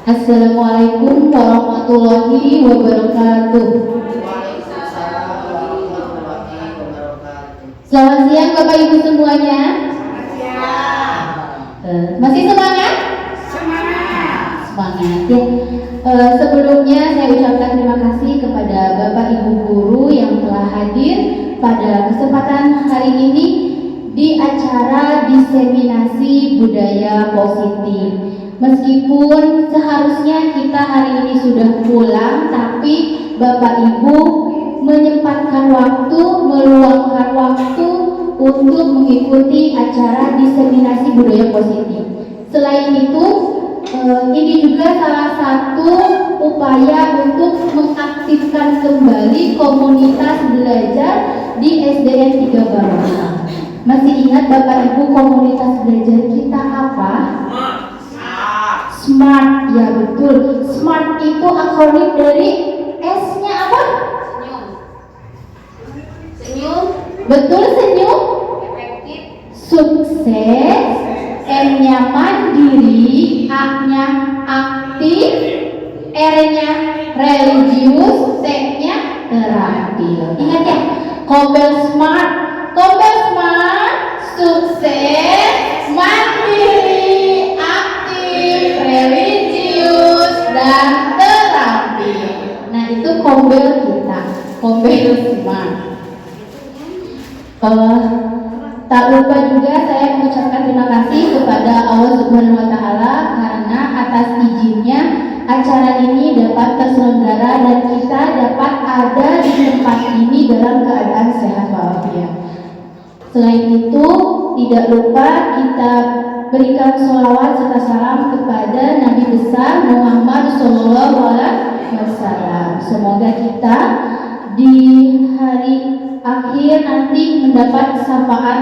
Assalamualaikum warahmatullahi wabarakatuh. Selamat siang Bapak Ibu semuanya. Masih semangat? Semangat ya. Sebelumnya saya ucapkan terima kasih kepada Bapak Ibu guru yang telah hadir pada kesempatan hari ini di acara diseminasi budaya positif. Meskipun seharusnya kita hari ini sudah pulang, tapi Bapak Ibu menyempatkan waktu, meluangkan waktu untuk mengikuti acara diseminasi budaya positif. Selain itu, ini juga salah satu upaya untuk mengaktifkan kembali komunitas belajar di SDN 3 Baroka. Masih ingat Bapak Ibu komunitas belajar kita apa? Smart, ya betul. Smart itu akronim dari S-nya apa? Senyum. Betul, senyum. Efektif. Sukses. M-nya mandiri, A-nya aktif, R-nya religius, T-nya terampil. Ingat ya, Kobel Smart. Kobel Smart, sukses, mandiri, aktif, religius, dan terampil. Nah itu Kobel kita, Kobel Smart. Tak lupa juga saya mengucapkan terima kasih kepada Allah Subhanahu wa Ta'ala karena atas izinnya acara ini dapat terselenggara dan kita dapat ada di tempat ini dalam keadaan sehat walafiat. Selain itu, tidak lupa kita berikan sholawat serta salam kepada Nabi besar Muhammad SAW. Semoga kita di hari akhir nanti mendapat syafaat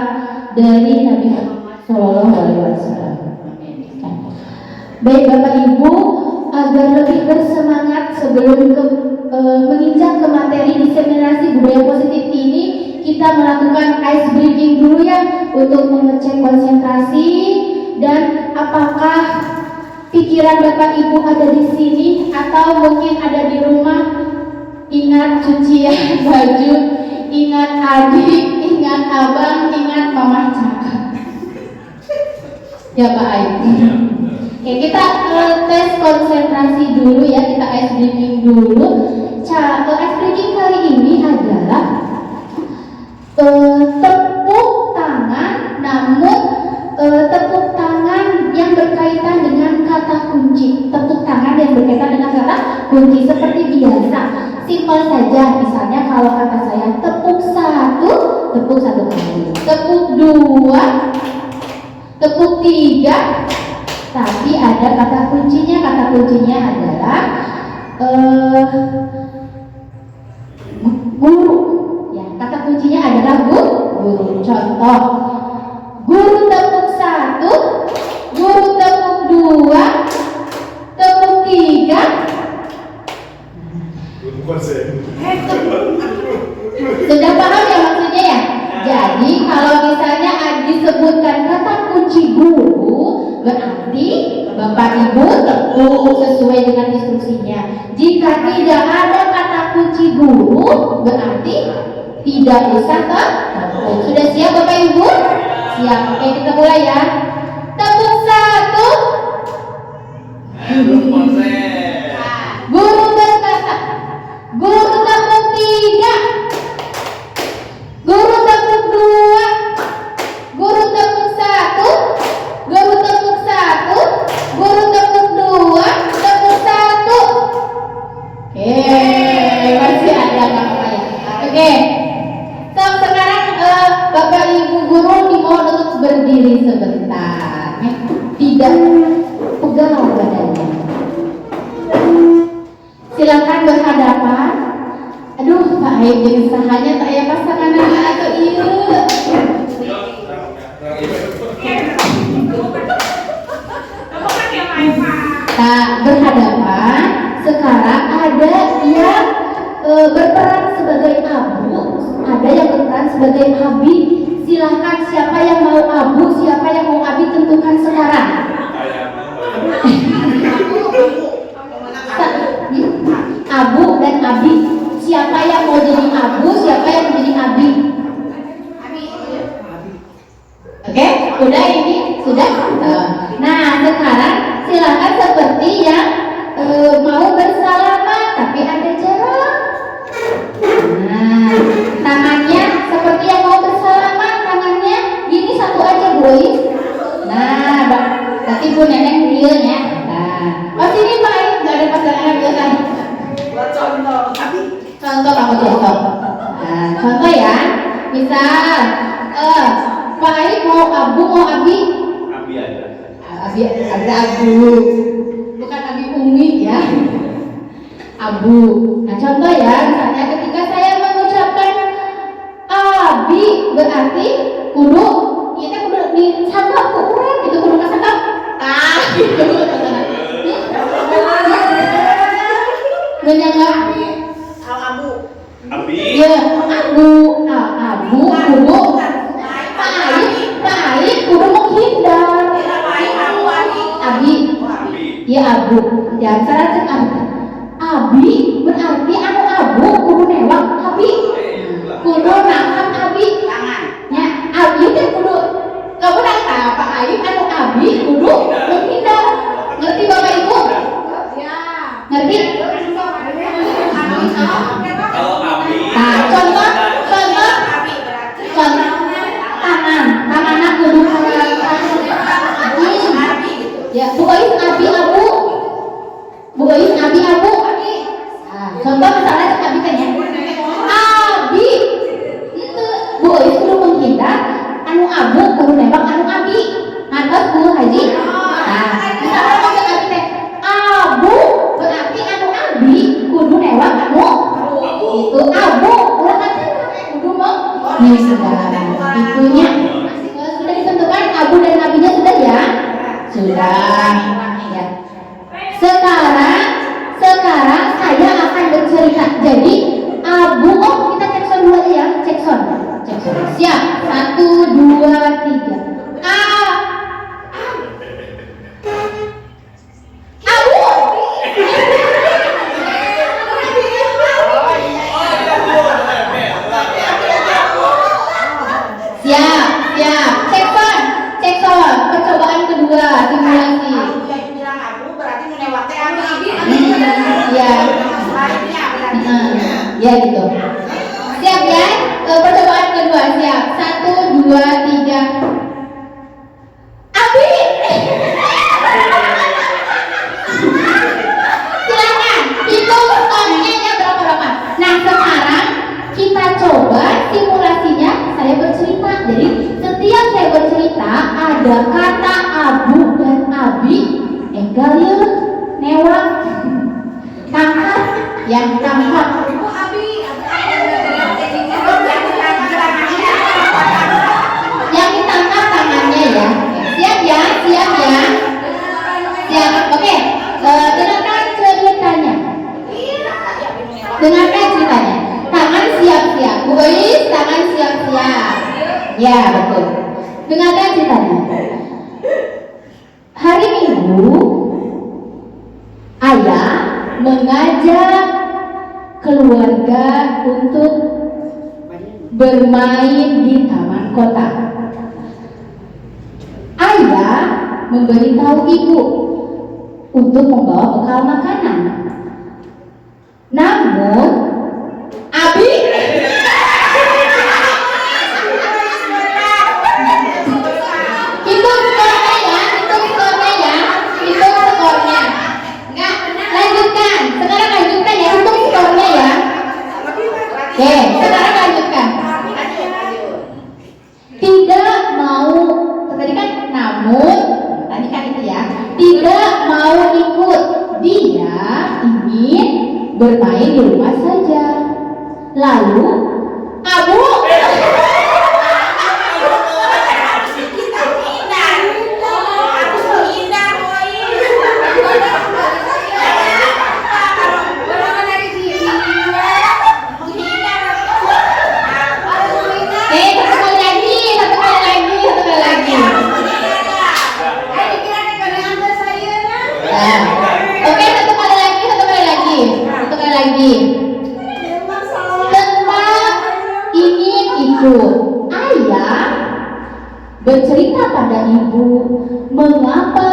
dari Nabi Muhammad SAW. Baik Bapak Ibu, agar lebih bersemangat sebelum menginjak ke materi diseminasi budaya positif ini, kita melakukan ice breaking dulu ya untuk mengecek konsentrasi dan apakah pikiran Bapak Ibu ada di sini atau mungkin ada di rumah. Ingat cucian baju, ingat adik, ingat abang, ingat mama cakap. Ya Pak Aib. Oke, kita tes konsentrasi dulu ya, kita ice breaking dulu. Ice breaking kali ini adalah tepuk tangan, namun tepuk tangan yang berkaitan dengan kata kunci. Tepuk tangan yang berkaitan dengan kata kunci seperti biasa. Simpel saja, misalnya kalau kata saya tepuk satu kali, tepuk dua, tepuk tiga, tapi ada kata kuncinya. Kata kuncinya adalah guru. Ya, kata kuncinya adalah guru. Contoh, guru tepuk satu, guru tepuk dua, tepuk tiga. Sudah paham ya maksudnya ya? Jadi kalau misalnya disebutkan kata kunci guru, berarti Bapak Ibu tepuk sesuai dengan instruksinya. Jika tidak ada kata kunci guru, berarti tidak usah tepuk. Sudah siap Bapak Ibu? Siap. Oke, kita mulai ya. Tepuk satu. Guru berkata, guru tepuk tiga, guru tepuk dua, guru tepuk satu, guru tepuk satu, guru tepuk dua, tepuk satu. Oke, masih ada apa ya? Oke, sekarang Bapak Ibu guru dimohon untuk berdiri sebentar. Tidak pegang badannya. Silakan berhadapan. Aduh, Pak Aib jadi sahanya tak ya pasangan atau iya. Tak berhadapan. Sekarang ada yang berperan sebagai abu, ada yang berperan sebagai abi. Silakan siapa yang mau abu, siapa yang mau abi tentukan sekarang. Abu mau Abi? Abi aja. Abi ada Abu. Bukan Abi Umi ya. Abu. Nah contoh ya, misalnya ketika saya mengucapkan Abi berarti kudu kita kudu disangkap ke urang gitu, kudu ngasangkap gitu. Menyanggap Abu. Abi. ya Abu Abu kudu Pak Aib kudu menghindar. Abi ya Abu jangan salah cek Abi berarti anu Abu kudu newak Abi kudu nangkap Abi ya Abi kan kudu kamu nangkap Pak Aib anu Abi kudu menghindar. Ngerti Bapak Ibu? Ngerti? Kalau Abi. Nah contoh tangan kudu ya Bu Ois Abi Abu Bu Ois Abi Abu nah, contoh misalnya Abi tanya Abi itu Bu Ois kudu menghindar anu Abu kudu nembak anu Abi ngantos Bu Haji. Nah misalnya mau Abi teh Abu berarti anu Abi kudu nembak anu itu Abu ulah kata kudu mau menghindar itunya sudah ditentukan Abu dan Abinya sudah ya. Sudah ya. Sekarang saya akan bercerita. Jadi Abu kita cek sound dulu aja ya. Cek sound. Siap. 1, 2, 3. Abu. Siap. Cek sound. Percobaan kedua simulasi. Ya gitu. Siap ya? Percobaan kedua siap. 1, 2, 3. Abi. Silakan. Hitung skornya berapa? Nah sekarang kita coba simulasinya. Saya bercerita. Jadi setiap saya bercerita ada kata Abu dan Abi. Enggal ya. Newak. Tangkap. Yang tangkap. Yang ditangkap tangannya ya. Siap ya. Siap. Oke. Dengarkan ceritanya. Tangan siap-siap. Bu Ois, tangan siap-siap. Ya betul. Dengarkan ceritanya. Hari Minggu, ayah mengajak keluarga untuk bermain di taman kota. Ayah memberitahu ibu untuk membawa bekal makanan. Namun Abi hitung skornya. Enggak, lanjutkan. Sekarang lanjutkan ya, hitung skornya ya. Oke, sekarang lanjutkan. Tidak mau, tadi kan namun, tadi kan itu ya. Tidak mau ikut. Dia ingin bermain di rumah saja. Lalu, Abu Oke, satu kali lagi. Tetap ingin ikut. Ayah bercerita pada ibu mengapa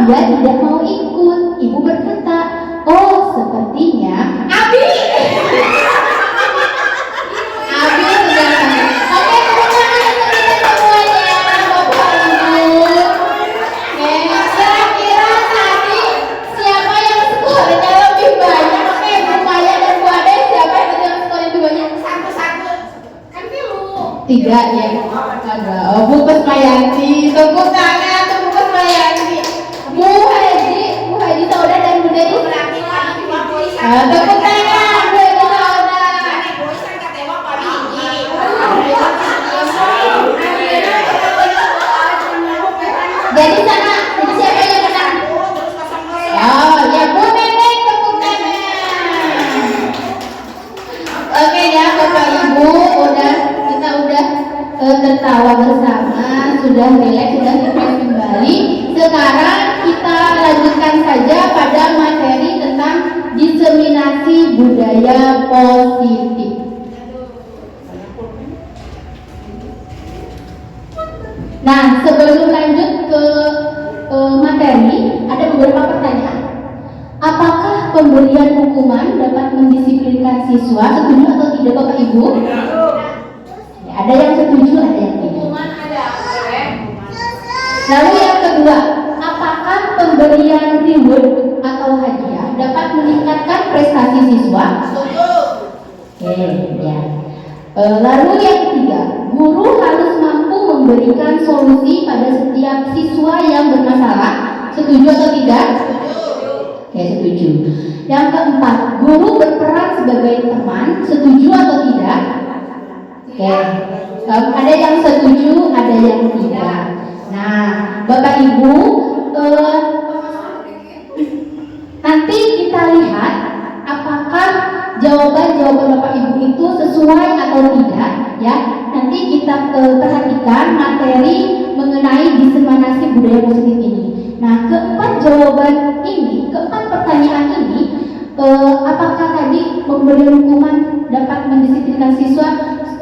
dia tidak mau ikut. Ibu berkata, oh sepertinya Abi sudah sampai. Oke, tepuk tangan untuk kita semuanya, Bapak Ibu. Kira-kira tadi siapa yang skornya lebih banyak? Oke, Bu Maya dan Bu Ade, siapa yang skornya lebih banyak? Satu-satu. Kan ketiga ya. Ada Bu Kusmayanti, tepuk tangan untuk Bu Kusmayanti. Bu Haji Sauda dan Bu Dedi. Tepuk tangan Bu Haji Sauda. Jadi sama, jadi siapa yang menang? Oh ya, Bu Neneng, tepuk tangan. Oke ya Bapak Ibu, kita udah tertawa bersama, sudah rileks, sudah refresh kembali. Sekarang kita lanjutkan saja pada materi tentang diseminasi budaya positif. Nah, sebelum lanjut ke materi, ada beberapa pertanyaan. Apakah pemberian hukuman dapat mendisiplinkan siswa? Setuju atau tidak Bapak Ibu? Ya, ada yang setuju, ada yang tidak. Lalu yang kedua, apakah pemberian reward atau hadiah dapat meningkatkan prestasi siswa? Setuju. Oke, ya. Lalu yang ketiga, guru harus mampu memberikan solusi pada setiap siswa yang bermasalah. Setuju atau tidak? Oke, setuju. Yang keempat, guru berperan sebagai teman. Setuju atau tidak? Oke. Ada yang setuju, ada yang tidak. Nah, Bapak Ibu, nanti kita lihat apakah jawaban Bapak Ibu itu sesuai atau tidak, ya. Nanti kita perhatikan materi mengenai diseminasi budaya positif ini. Nah, keempat jawaban ini, keempat pertanyaan ini, apakah tadi pemberian hukuman dapat mendisiplinkan siswa?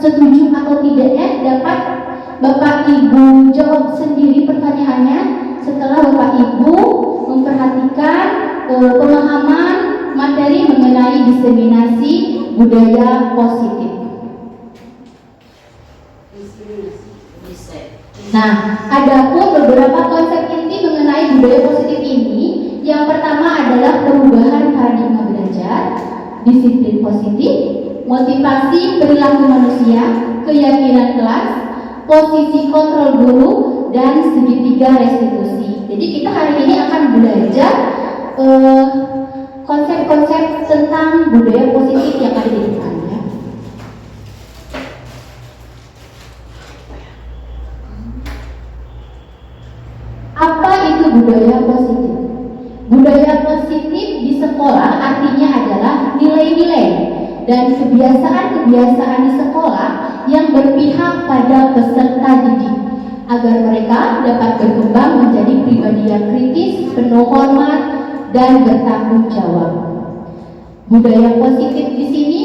Setuju atau tidaknya dapat Bapak Ibu jawab sendiri pertanyaannya setelah Bapak Ibu memperhatikan pemahaman materi mengenai diseminasi budaya positif. Nah, adapun beberapa konsep inti mengenai budaya positif ini, yang pertama adalah perubahan paradigma belajar, disiplin positif, motivasi perilaku manusia, keyakinan kelas, posisi kontrol guru, dan segitiga restitusi. Jadi kita hari ini akan belajar konsep-konsep tentang budaya positif yang ada di depannya. Apa itu budaya positif? Budaya positif di sekolah artinya adalah nilai-nilai dan kebiasaan-kebiasaan di sekolah yang berpihak pada peserta didik agar mereka dapat berkembang menjadi pribadi yang kritis, penuh hormat, dan bertanggung jawab. Budaya positif di sini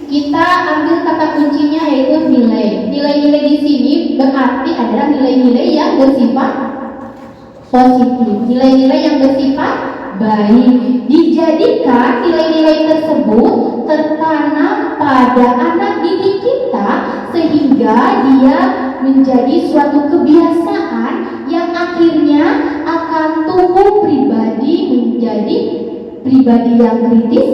kita ambil kata kuncinya yaitu nilai. Nilai-nilai di sini berarti adalah nilai-nilai yang bersifat positif, nilai-nilai yang bersifat baik. Dijadikan nilai-nilai tersebut tertanam pada anak didik kita sehingga dia menjadi suatu kebiasaan yang akhirnya akan tumbuh pribadi menjadi pribadi yang kritis,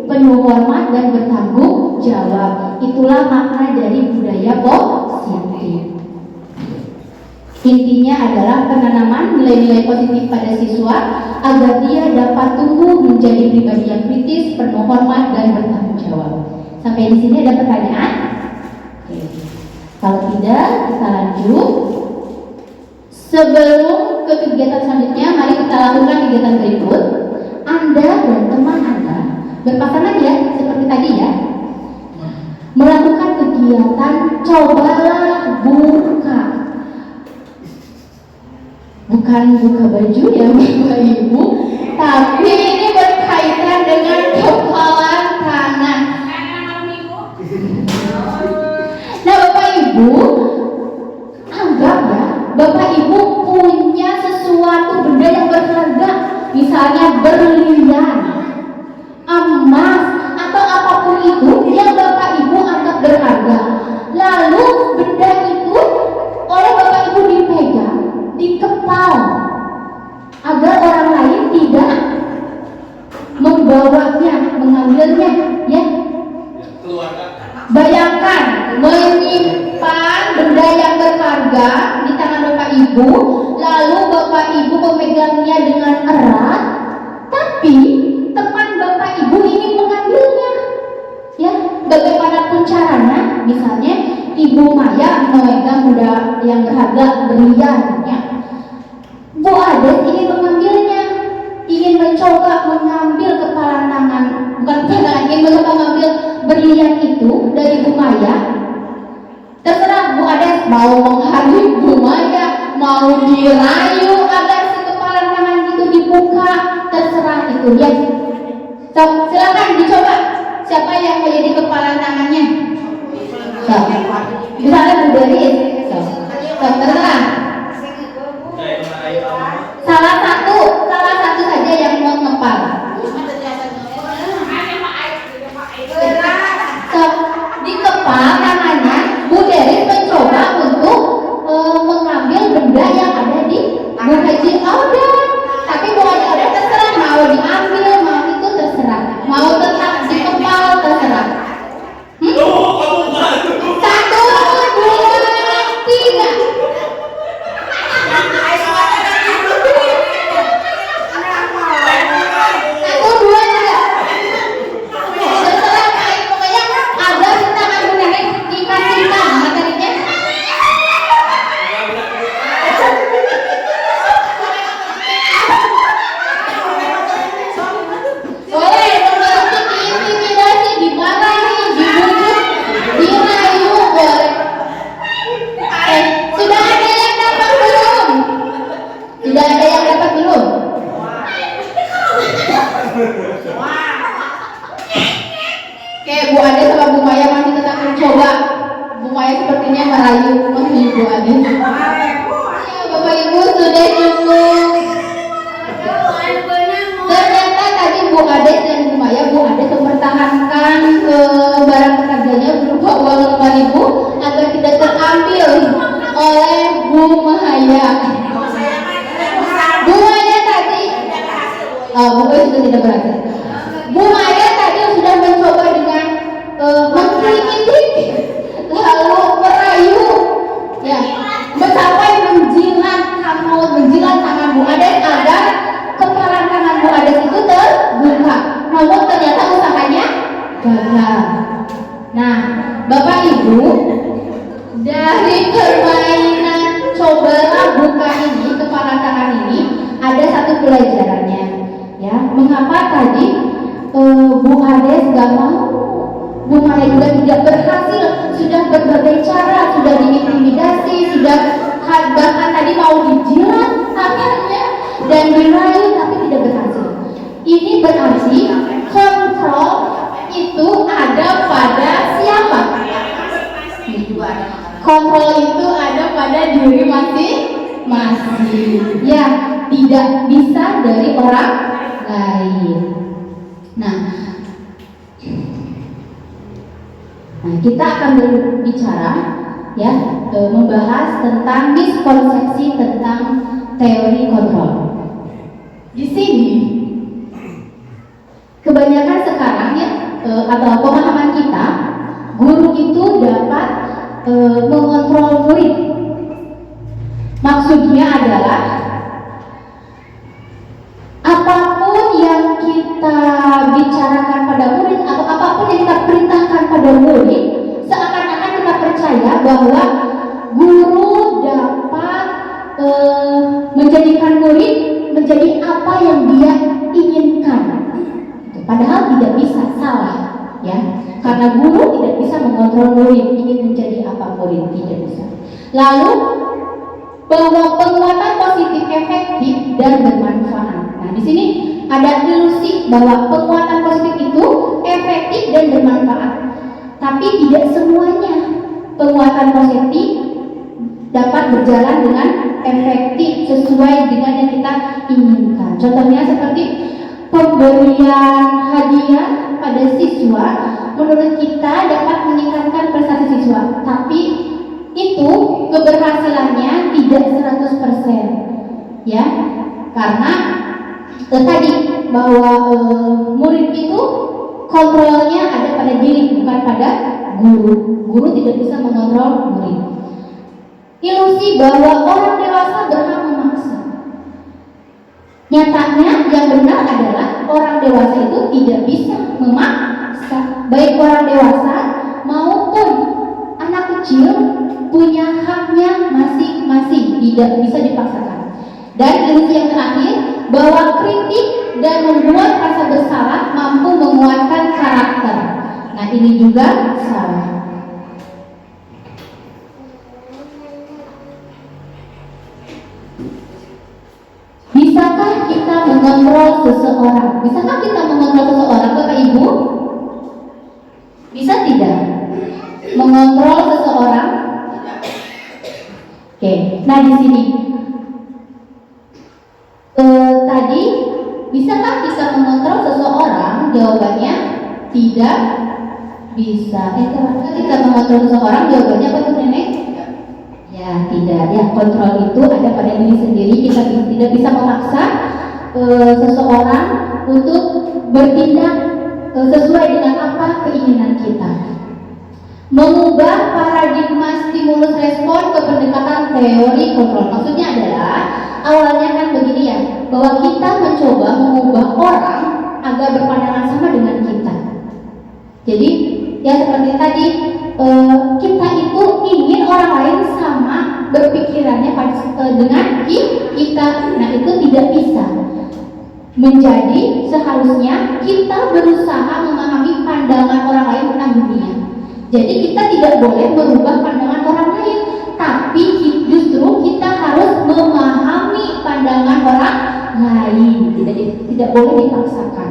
penuh hormat, dan bertanggung jawab. Itulah makna dari budaya positif. Intinya adalah penanaman nilai-nilai positif pada siswa agar dia dapat tumbuh menjadi pribadi yang kritis, penuh hormat, dan bertanggung jawab. Sampai di sini ada pertanyaan? Oke. Kalau tidak, kita lanjut. Sebelum ke kegiatan selanjutnya, mari kita lakukan kegiatan berikut. Anda dan teman Anda berpasangan ya, seperti tadi ya. Melakukan kegiatan cobalah buka. Bukan buka baju ya Bapak Ibu, tapi ini berkaitan dengan kepalan tangan. Nah Bapak Ibu, anggap ya Bapak Ibu punya sesuatu benda yang berharga, misalnya berlian, emas, atau apapun itu yang Bapak Ibu anggap berharga. Lalu benda itu oleh Bapak Ibu dipegang, dikepal agar orang lain tidak membawanya, mengambilnya, ya. Bayangkan menyimpan benda Ibu, lalu Bapak Ibu memegangnya dengan erat, tapi teman Bapak Ibu ingin mengambilnya. Ya, bagaimanapun caranya, misalnya Ibu Maya memegang benda yang berharga berlian, ya. Bu Ades ingin mengambilnya, ingin mencoba mengambil kepala tangan, bukan kepala tangan, ingin mencoba mengambil berlian itu dari Bu Maya. Terserah Bu Ades mau menghadir Bu Maya, mau dirayu agar si kepala tangan itu dibuka, terserah itu ya. So, silakan dicoba. Siapa yang mau jadi kepala tangannya? So, misalnya Bu Deris. So, terserah. Salah satu saja yang mau ngepal. So, di kepala tangannya Bu Deris mencoba untuk mengambil benda yang ada di Bu Haji Auda. Tapi Bu Haji Auda terserah mau diambil, mau itu terserah, mau tetap dikepal terserah. Satu, dua, tiga. Satu, dua, tiga. Terserah baik, pokoknya ada di tangan Bu Nenek dikasihkan materinya. Boleh, untuk diintimidasi, dimarahi, dibujuk, dirayu, boleh. Sudah ada yang dapat belum? Sudah ada yang dapat belum? Oke, Bu Ade sama Bu Maya masih tetap mencoba. Bu Maya sepertinya merayu Bu Ade. Ya, Bapak Ibu sudah cukup. Ternyata tadi Bu Ade dan Bu Maya, Bu Ade mempertahankan barang berharganya berupa uang 5.000 agar tidak terambil oleh Bu Maya. Bu Maya tadi, Bu Maya sudah tidak berhasil. Bu Maya tadi sudah mencoba dengan mengkritik, lalu merayu, ya, sampai menjilat tangan Bu Ades agar kepala tangan Bu Ades itu terbuka. Namun ternyata usahanya gagal. Nah, Bapak Ibu, dari permainan cobalah buka ini, kepala tangan ini, ada satu pelajarannya. Ya, mengapa tadi Bu Ades gak mau, Bu Maya juga tidak berhasil, sudah berbagai cara, sudah diintimidasi, sudah bahkan tadi mau dijilat tangannya dan dirayu tapi tidak berhasil. Ini berarti kontrol itu ada pada siapa? Kontrol itu ada pada diri masing-masing. Ya, tidak bisa dari orang lain. Nah, kita akan berbicara, ya, membahas tentang miskonsepsi tentang teori kontrol. Di sini, kebanyakan sekarang ya, atau pemahaman kita, guru itu dapat mengontrol murid. Maksudnya adalah apapun yang kita bicarakan pada murid atau apapun yang kita perintahkan pada murid, seakan-akan kita percaya bahwa guru dapat menjadikan murid menjadi apa yang dia inginkan. Padahal tidak bisa, salah, ya. Karena guru tidak bisa mengontrol murid ingin menjadi apa murid, tidak bisa. Lalu bahwa penguatan positif efektif dan bermanfaat. Nah, di sini ada ilusi bahwa penguatan positif itu efektif dan bermanfaat. Tapi tidak semuanya penguatan positif dapat berjalan dengan efektif sesuai dengan yang kita inginkan. Contohnya seperti pemberian hadiah pada siswa, menurut kita dapat meningkatkan prestasi siswa, tapi itu keberhasilannya tidak 100%, ya, karena tadi bahwa murid itu kontrolnya ada pada diri bukan pada guru. Guru tidak bisa mengontrol murid. ilusi bahwa orang dewasa berhak memaksa. Nyatanya yang benar adalah orang dewasa itu tidak bisa memaksa. Baik orang dewasa maupun anak kecil punya haknya masing-masing, tidak bisa dipaksakan. Dan ilusi yang terakhir, bahwa kritik dan membuat rasa bersalah mampu menguatkan karakter. Nah, ini juga salah. Bisakah kita mengontrol seseorang? Bisakah kita mengontrol seseorang, Bapak Ibu? Bisa tidak? Mengontrol seseorang? Oke, nah di sini tadi, bisakah kita mengontrol seseorang? Jawabannya tidak bisa. Kalau kita mengontrol seseorang, jawabannya apa tuh, Nenek? Ya, tidak. Ya, kontrol itu ada pada diri sendiri. Kita tidak bisa memaksa seseorang untuk bertindak sesuai dengan apa keinginan kita. Mengubah paradigma stimulus respon ke pendekatan teori kontrol. Maksudnya adalah awalnya kan begini ya, bahwa kita mencoba mengubah orang agar berpandangan sama dengan kita. Jadi ya seperti tadi, kita itu ingin orang lain sama berpikirannya dengan kita. Nah, itu tidak bisa. Menjadi seharusnya kita berusaha memahami pandangan orang lain tentang dunia. Jadi kita tidak boleh merubah pandangan orang lain, tapi justru kita harus memahami pandangan orang lain. Tidak boleh dipaksakan.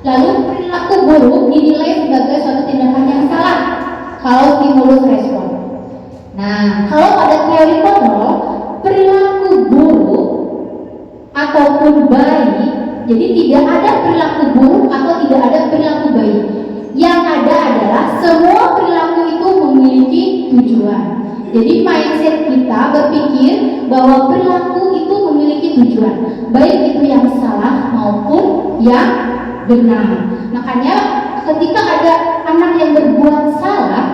Lalu perilaku buruk dinilai sebagai suatu tindakan yang salah kalau stimulus respon. Nah, kalau pada teori kontrol, perilaku buruk ataupun baik, jadi tidak ada perilaku buruk atau tidak ada perilaku baik. Yang ada adalah semua perilaku itu memiliki tujuan. Jadi mindset kita berpikir bahwa perilaku itu memiliki tujuan, baik itu yang salah maupun yang benar. Makanya ketika ada anak yang berbuat salah,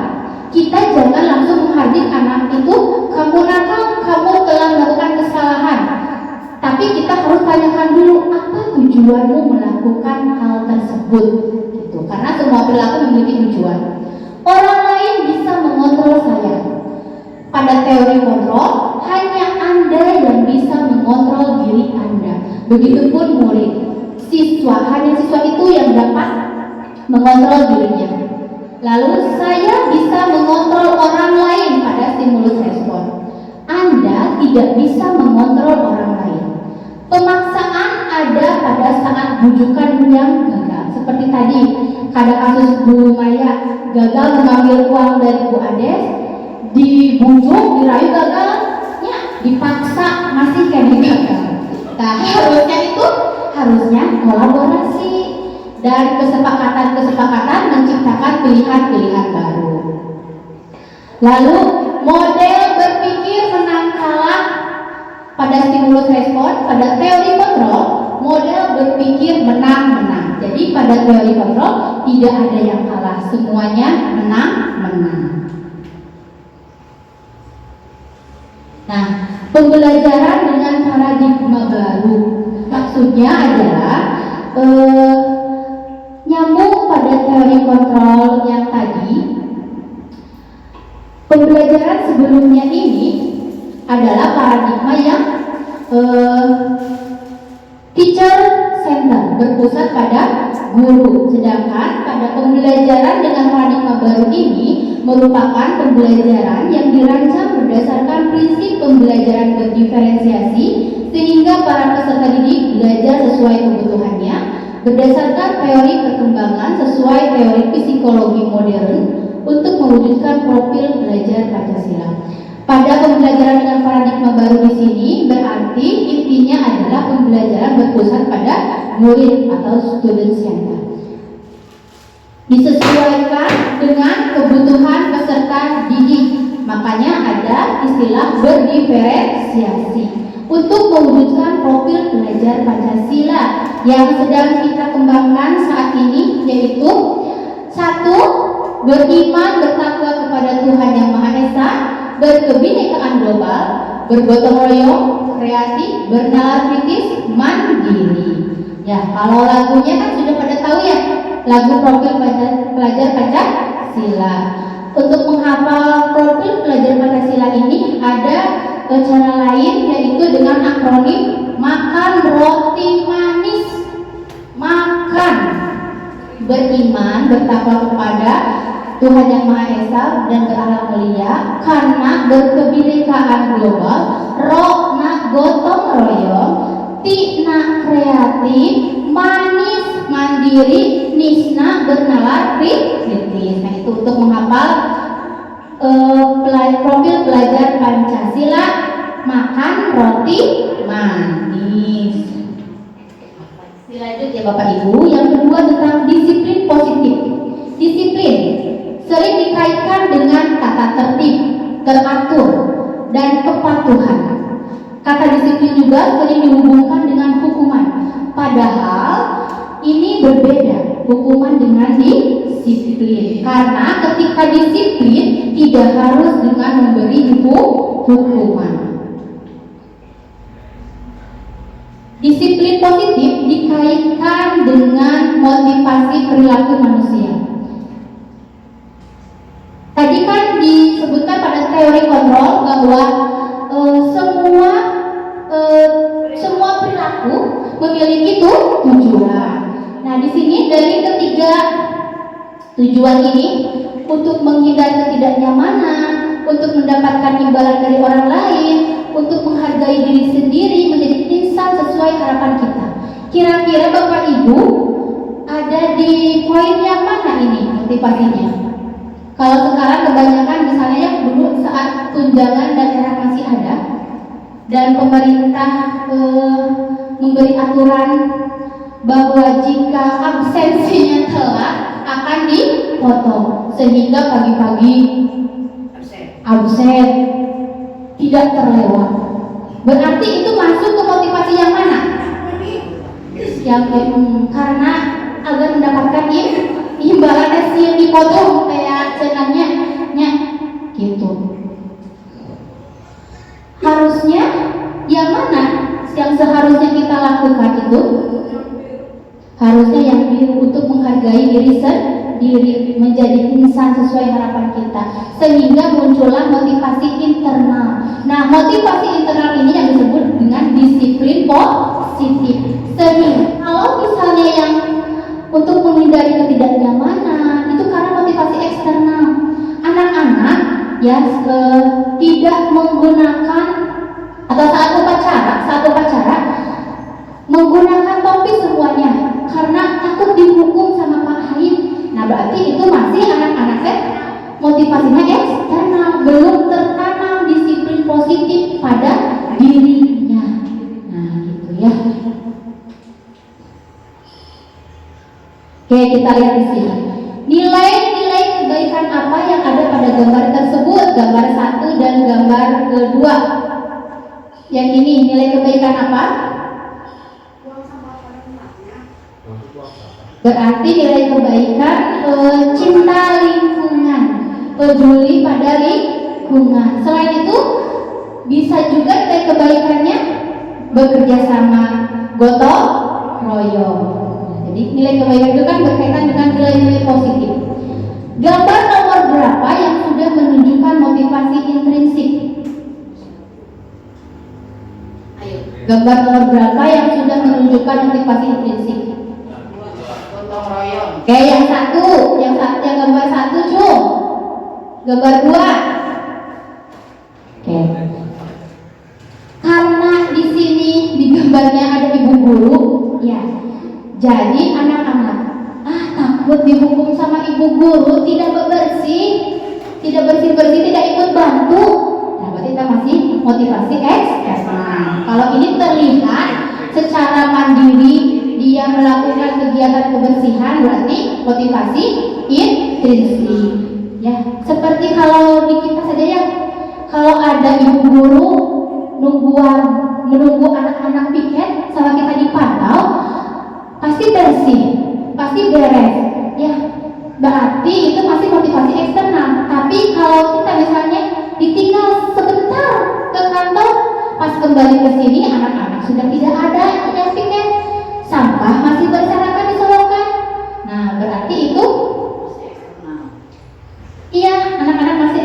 kita jangan langsung menghardik anak itu, kamu nakal, kamu telah melakukan kesalahan. Tapi kita harus tanyakan dulu, apa tujuanmu melakukan hal tersebut? Gitu. Karena semua perilaku memiliki tujuan. Orang lain bisa mengontrol saya. Pada teori kontrol, hanya Anda yang bisa mengontrol diri Anda. Begitupun murid, siswa, hanya siswa itu yang dapat mengontrol dirinya. Lalu saya bisa mengontrol orang lain pada stimulus respon. Anda tidak bisa mengontrol orang lain. Pemaksaan ada pada saat bujukan yang gagal. Seperti tadi, pada kasus Bu Maya gagal mengambil uang dari Bu Ades, dibujuk, dirayu gagalnya, dipaksa masih kayak gagal. Nah, harusnya kolaborasi dan kesepakatan menciptakan pilihan-pilihan baru. Lalu model berpikir menang kalah pada stimulus respon. Pada teori kontrol, model berpikir menang-menang. Jadi pada teori kontrol tidak ada yang kalah, semuanya menang-menang. Nah, pembelajaran dengan paradigma baru maksudnya adalah nyambung pada teori kontrol yang tadi. Pembelajaran sebelumnya ini adalah paradigma yang teacher center, berpusat pada guru. Sedangkan pada pembelajaran dengan paradigma baru ini merupakan pembelajaran yang dirancang berdasarkan prinsip pembelajaran berdiferensiasi, sehingga para peserta didik belajar sesuai kebutuhannya berdasarkan teori perkembangan sesuai teori psikologi modern untuk mewujudkan profil belajar Pancasila. Pada pembelajaran dengan paradigma baru di sini berarti intinya adalah pembelajaran berpusat pada murid atau student center, disesuaikan dengan kebutuhan peserta didik. Makanya ada istilah berdiferensiasi untuk mewujudkan profil belajar Pancasila yang sedang kita kembangkan saat ini, yaitu 1. Beriman bertakwa kepada Tuhan Yang Maha Esa, berkebinekaan global, bergotong royong, kreatif, bernalar kritis, mandiri. Ya, kalau lagunya kan sudah pada tahu ya, lagu profil pelajar Pancasila. Untuk menghafal profil pelajar Pancasila ini ada cara lain, yaitu dengan akronim makan roti manis. Makan, beriman, bertakwa kepada Tuhan Yang Maha Esa dan berakhlak mulia, karena berkebinekaan global, ro nak gotong royong, ti nak kreatif, manis mandiri, nisna bernalar kritis. Nah, itu untuk menghafal profil pelajar Pancasila, makan roti manis. Lanjut ya Bapak Ibu. Yang kedua tentang disiplin positif. Disiplin sering dikaitkan dengan kata tertib, teratur, dan kepatuhan. Kata disiplin juga sering dihubungkan dengan hukuman. Padahal ini berbeda, hukuman dengan disiplin. Karena ketika disiplin tidak harus dengan memberi hukuman. Disiplin positif dikaitkan dengan motivasi perilaku manusia. Tadi kan disebutkan pada teori kontrol bahwa semua perilaku memiliki tujuan. Nah, di sini dari ketiga tujuan ini, untuk menghindari ketidaknyamanan, untuk mendapatkan imbalan dari orang lain, untuk menghargai diri sendiri, menjadi insan sesuai harapan kita. Kira-kira Bapak Ibu ada di poin yang mana ini motivasinya? Kalau sekarang kebanyakan misalnya ya, dulu saat tunjangan daerah masih ada dan pemerintah memberi aturan bahwa jika absensinya telat akan dipotong, sehingga pagi-pagi absen tidak terlewat. Berarti itu masuk ke motivasi yang mana? Yang karena agar mendapatkan imbalan yang dipotong kayak cenanya gitu. Harusnya yang mana yang seharusnya kita lakukan itu? Harusnya yang untuk menghargai diri sendiri, menjadi insan sesuai harapan kita, sehingga muncullah motivasi internal. Nah, motivasi internal ini yang disebut dengan disiplin positif. Sehingga kalau misalnya yang untuk menghindari ketidaknyamanan itu karena motivasi eksternal, anak-anak ya tidak menggunakan atau saat upacara menggunakan topi semuanya karena takut dihukum sama Pak Haim. Nah, berarti itu masih anak-anak motivasinya eksternal, belum tertanam disiplin positif pada dirinya. Nah, gitu ya. Oke, kita lihat di sini. Nilai-nilai kebaikan apa yang ada pada gambar tersebut? Gambar 1 dan gambar kedua. Yang ini nilai kebaikan apa? Berarti nilai kebaikan cinta lingkungan, peduli pada lingkungan. Selain itu bisa juga nilai kebaikannya bekerja sama, gotong royong. Jadi nilai kebaikan itu kan berkaitan dengan nilai-nilai positif. Gambar nomor berapa yang sudah menunjukkan motivasi intrinsik? Ayo, gambar nomor berapa yang sudah menunjukkan motivasi intrinsik? Oke, yang gambar 1 cum. Gambar 2. Oke. Karena di sini di gambarnya ada ibu guru, ya. Jadi anak-anak takut dihukum sama ibu guru, tidak bersih-bersih, tidak ikut bantu. Nah, berarti kita masih motivasi eksternal. Kalau ini terlihat secara mandiri dia melakukan kegiatan kebersihan, berarti motivasi intrinsik. Ya, seperti kalau di kita saja ya, kalau ada ibu guru menunggu anak-anak piket sama kita dipantau, pasti bersih, pasti beres. Ya, berarti itu masih motivasi eksternal. Tapi kalau kita misalnya ditinggal di sini anak-anak sudah tidak ada yang piket, sampah masih berserakan di solokan. Nah, berarti itu iya, anak-anak masih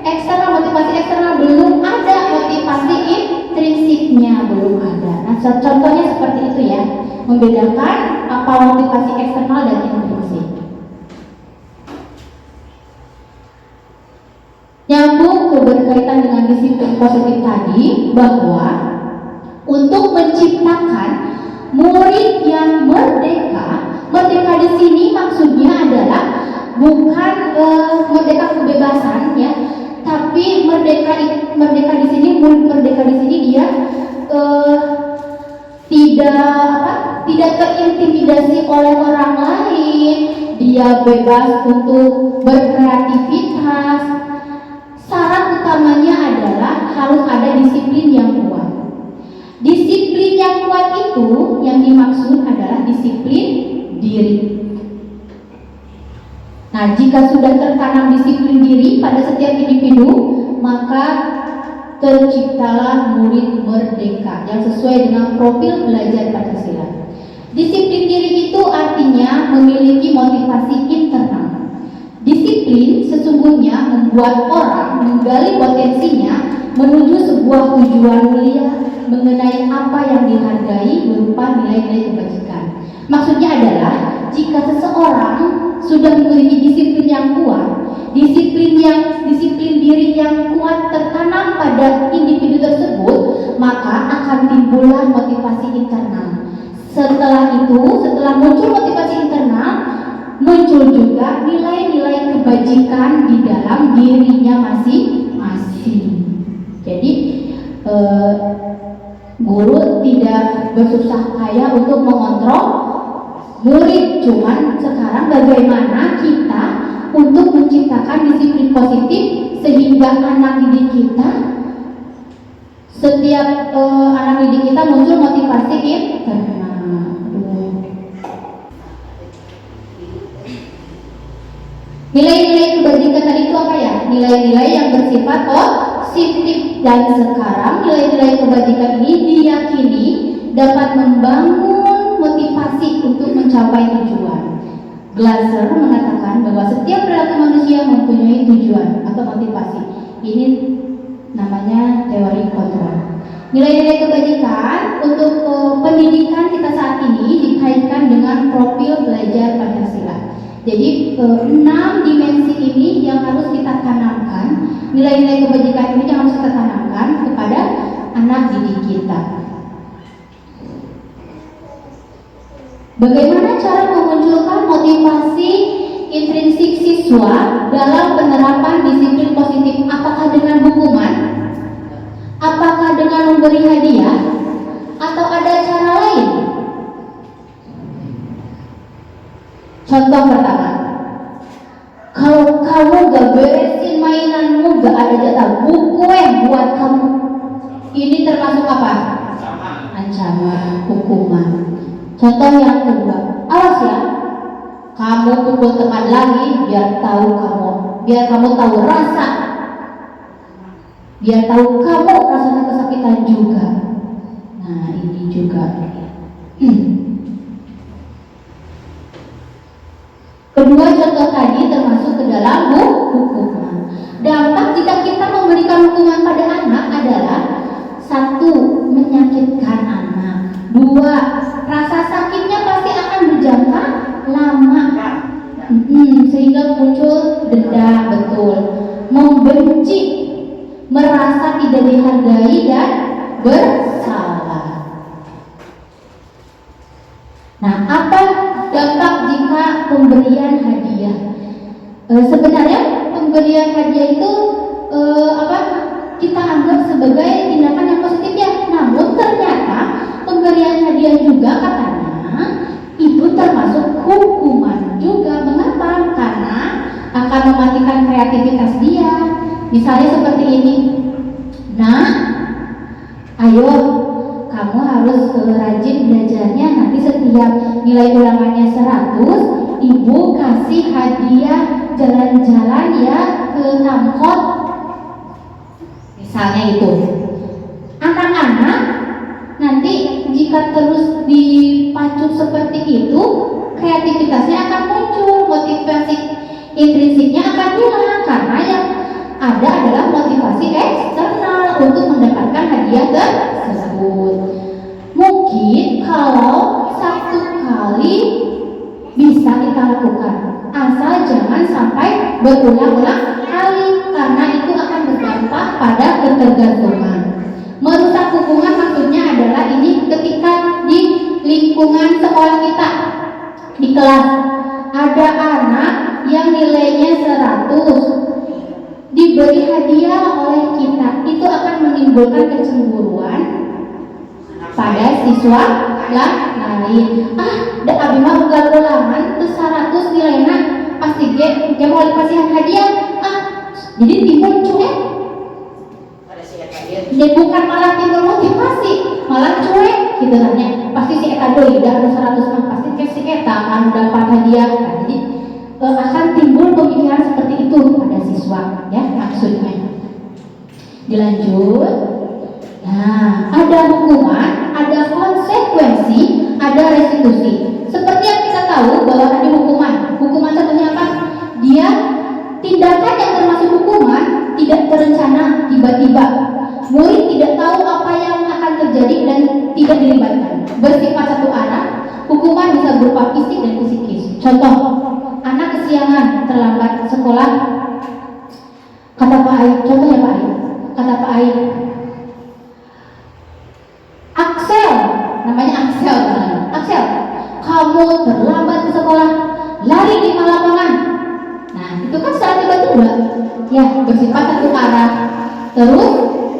eksternal, motivasi eksternal belum ada, motivasi intrinsiknya belum ada. Nah, contohnya seperti itu ya, membedakan apa motivasi eksternal dan intrinsik. Nyambung ke berkaitan dengan disiplin positif tadi, bahwa untuk menciptakan murid yang merdeka di sini maksudnya adalah bukan merdeka kebebasan ya, tapi merdeka di sini dia tidak terintimidasi oleh orang lain, dia bebas untuk berkreativitas. Syarat utamanya adalah harus ada disiplin yang kuat. Disiplin yang kuat itu yang dimaksud adalah disiplin diri. Nah, jika sudah tertanam disiplin diri pada setiap individu, maka terciptalah murid merdeka yang sesuai dengan profil belajar Pancasila. Disiplin diri itu artinya memiliki motivasi internal. Disiplin sesungguhnya membuat orang menggali potensinya menuju sebuah tujuan mulia mengenai apa yang dihargai berupa nilai-nilai kebajikan. Maksudnya adalah jika seseorang sudah memiliki disiplin yang kuat, disiplin diri yang kuat tertanam pada individu tersebut, maka akan timbullah motivasi internal. Setelah muncul motivasi internal, muncul juga nilai-nilai kebajikan di dalam dirinya masing-masing. Jadi guru tidak bersusah payah untuk mengontrol murid, cuman sekarang bagaimana kita untuk menciptakan disiplin positif sehingga anak didik kita, setiap anak didik kita muncul motivasi internal. Nilai-nilai kebajikan tadi itu apa ya? Nilai-nilai yang bersifat positif, dan sekarang nilai-nilai kebajikan ini diyakini dapat membangun motivasi untuk mencapai tujuan. Glasser mengatakan bahwa setiap perilaku manusia mempunyai tujuan atau motivasi. Ini namanya teori kontrol. Nilai-nilai kebajikan untuk pendidikan kita saat ini dikaitkan dengan profil belajar Pancasila. Jadi 6 dimensi ini yang harus kita tanamkan, nilai-nilai kebajikan ini yang harus kita tanamkan kepada anak didik kita. Bagaimana cara memunculkan motivasi intrinsik siswa dalam penerapan disiplin positif? Apakah dengan hukuman? Apakah dengan memberi hadiah? Atau ada cara lain? Contoh pertama, kalau kamu gak beresin mainanmu, gak ada jatah buku yang buat kamu. Ini termasuk apa? Ancaman, hukuman. Contoh yang kedua, awas ya, kamu pukul teman lagi biar kamu tahu rasa, biar tahu kamu rasanya kesakitan juga. Nah, ini juga. Kedua contoh tadi termasuk ke dalam hukuman. Dampak jika kita memberikan hukuman pada anak adalah 1. Menyakitkan anak. 2. Rasa sakitnya pasti akan berjangka lama. Sehingga muncul dendam, betul. Membenci, merasa tidak dihargai dan bersalah. Nah, apa dampak jika pemberian hadiah? Sebenarnya pemberian hadiah itu kita anggap sebagai tindakan yang positif ya. Namun ternyata pemberian hadiah juga katanya itu termasuk hukuman juga. Mengapa? Karena akan mematikan kreativitas dia. Misalnya seperti ini. Nah, ayo kamu harus rajin belajarnya, nanti setiap nilai ulangannya 100, ibu kasih hadiah jalan-jalan ya ke Tamkot. Misalnya itu. Anak-anak terus dipacu seperti itu, kreativitasnya akan muncul, motivasi intrinsiknya akan hilang karena yang ada adalah motivasi eksternal untuk mendapatkan hadiah tersebut. Mungkin kalau satu kali bisa kita lakukan, asal jangan sampai berulang-ulang kali karena itu akan berdampak pada ketergantungan. Merusak hubungan maksudnya adalah ini ketika di lingkungan sekolah kita, di kelas ada anak yang nilainya 100 diberi hadiah oleh kita, itu akan menimbulkan kecemburuan pada siswa lain. Da abi mah ugal ulangan terus 100 nilainya pasti ge mau dikasih hadiah. Jadi timbul cuek. Dia bukan malah timbul motivasi, malah cuek gitu nanya. Pasti si eta deui da 100 mah pasti si eta akan dapat hadiah. Jadi akan timbul pemikiran seperti itu pada siswa, ya maksudnya. Dilanjut. Nah, ada hukuman, ada konsekuensi, ada restitusi. Seperti yang kita tahu bahwa ada hukuman. Hukuman satunya apa? Dia tindakan yang termasuk hukuman tidak terencana, tiba-tiba. Murid tidak tahu apa yang akan terjadi dan tidak dilibatkan. Bersifat satu arah. Hukuman bisa berupa fisik dan psikis. Contoh, anak kesiangan, terlambat sekolah. Kata Pak Aib, contoh ya Pak Aib. Kata Pak Aib, Axel, namanya Axel, Axel, kamu terlambat ke sekolah, lari di lapangan. Nah, itu kan secara tiba-tiba, ya bersifat satu arah. Terus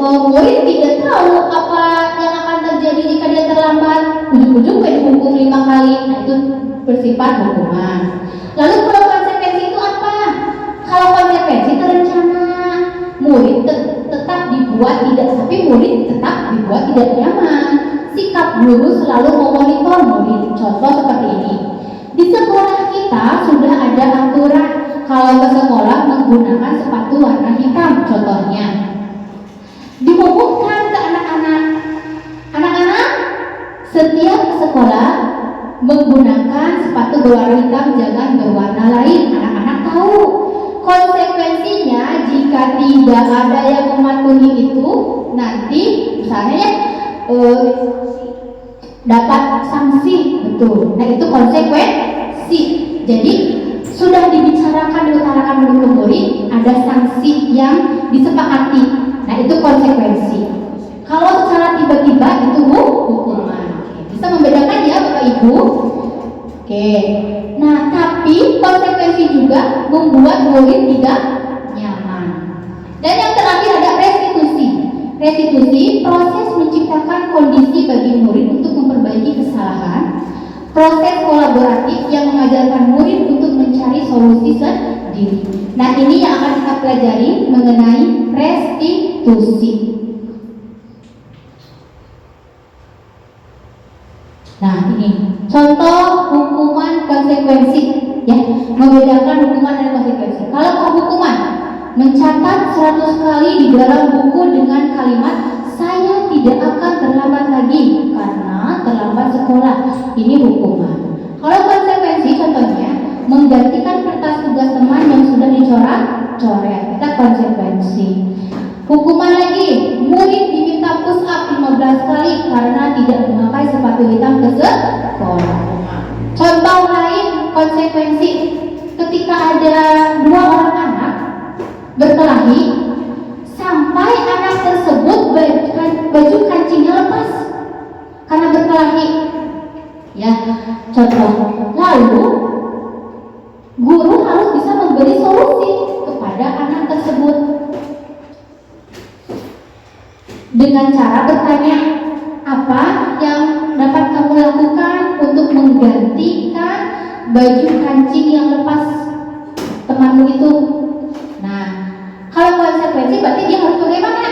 murid tidak tahu apa yang akan terjadi jika dia terlambat, ujung-ujung dihukum 5 kali. Nah, itu bersifat hukuman. Lalu kalau konsekuensi itu apa? Kalau konsekuensi terencana, murid tetap dibuat tidak, tapi murid tetap dibuat tidak nyaman. Sikap guru selalu memonitor murid. Contoh seperti ini. Di sekolah kita sudah ada aturan kalau ke sekolah menggunakan sepatu warna hitam. Contohnya, diumumkan ke anak-anak, anak-anak setiap sekolah menggunakan sepatu berwarna hitam, jangan berwarna lain. Anak-anak tahu. Konsekuensinya jika tidak ada yang mematuhi itu, nanti misalnya ya dapat sanksi, betul. Nah, itu konsekuensi. Jadi sudah dibicarakan, diutarakan dulu ke murid, ada sanksi yang disepakati. Nah, itu konsekuensi. Kalau secara tiba-tiba itu hukuman. Bisa membedakan ya Bapak Ibu? Oke. Nah, tapi konsekuensi juga membuat murid tidak nyaman. Dan yang terakhir ada restitusi. Restitusi, proses menciptakan kondisi bagi murid untuk memperbaiki kesalahan. Proses kolaboratif yang mengajarkan murid untuk mencari solusi sendiri. Nah, ini yang akan kita pelajari mengenai restitusi. Nah, ini contoh hukuman konsekuensi, ya, membedakan hukuman dan konsekuensi. Kalau hukuman, mencatat 100 kali di dalam buku dengan kalimat saya tidak akan terlambat lagi karena terlambat sekolah. Ini hukuman. Kalau konsekuensi, contohnya menggantikan kertas tugas teman yang sudah dicoret-coret. Kita konsekuensi. Hukuman lagi, murid diminta push up 15 kali karena tidak memakai sepatu hitam ke sekolah. Contoh lain konsekuensi, ketika ada 2 orang anak berkelahi sampai anak tersebut baju kancingnya lepas karena berkelahi. Ya, contoh. Lalu guru harus bisa memberi solusi kepada anak tersebut dengan cara bertanya, apa yang dapat kamu lakukan untuk menggantikan baju kancing yang lepas temanmu itu? Nah, kalau konsekuensi berarti dia harus bagaimana?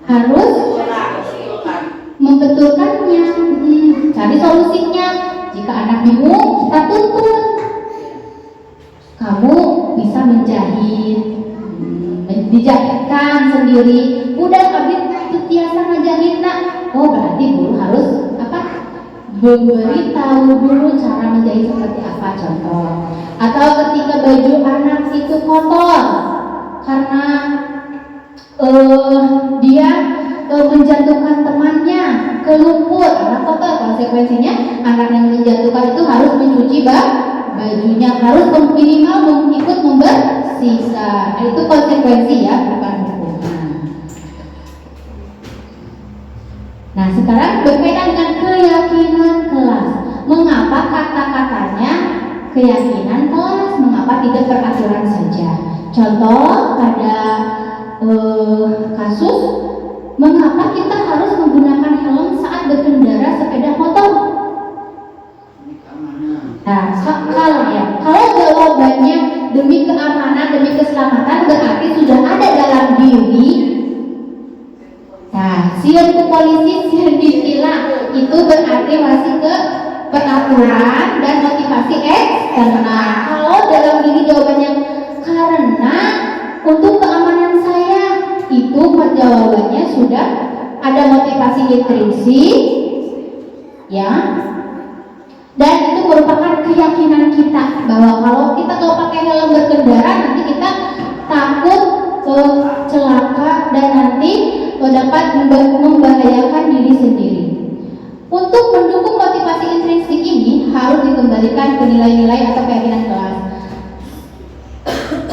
Harus membetulkannya, cari solusinya. Jika anak bingung, kita tuntut. Kamu bisa menjahit, dijahitkan sendiri. Udah kabin itu biasa ngejahit nak. oh berarti guru harus apa? Memberitahu dulu cara menjahit seperti apa, contoh. Atau ketika baju anak itu kotor karena dia menjatuhkan temannya ke lumpur, anak kotor, konsekuensinya anak yang menjatuhkan itu harus mencuci bajunya, harus minimal ikut membersihkan. Itu konsekuensi ya, bukan hukuman. Nah sekarang berkaitan dengan keyakinan kelas. Mengapa kata-katanya keyakinan kelas? Mengapa tidak peraturan saja? Contoh pada kasus, mengapa kita harus menggunakan helm saat berkendara sepeda motor? Nah, kalau jawabannya demi keamanan, demi keselamatan, berarti sudah ada dalam diri. Nah, siun ke polisi, siun ditilang, itu berarti masih ke peraturan dan motivasi eksternal. Kalau dalam diri jawabannya karena untuk keamanan saya, itu jawabannya sudah ada motivasi intrinsik, ya. Dan itu merupakan keyakinan kita bahwa kalau pakai helm berkendara nanti kita takut celaka dan nanti dapat membahayakan diri sendiri. Untuk mendukung motivasi intrinsik ini harus dikembalikan ke nilai-nilai atau keyakinan kelas.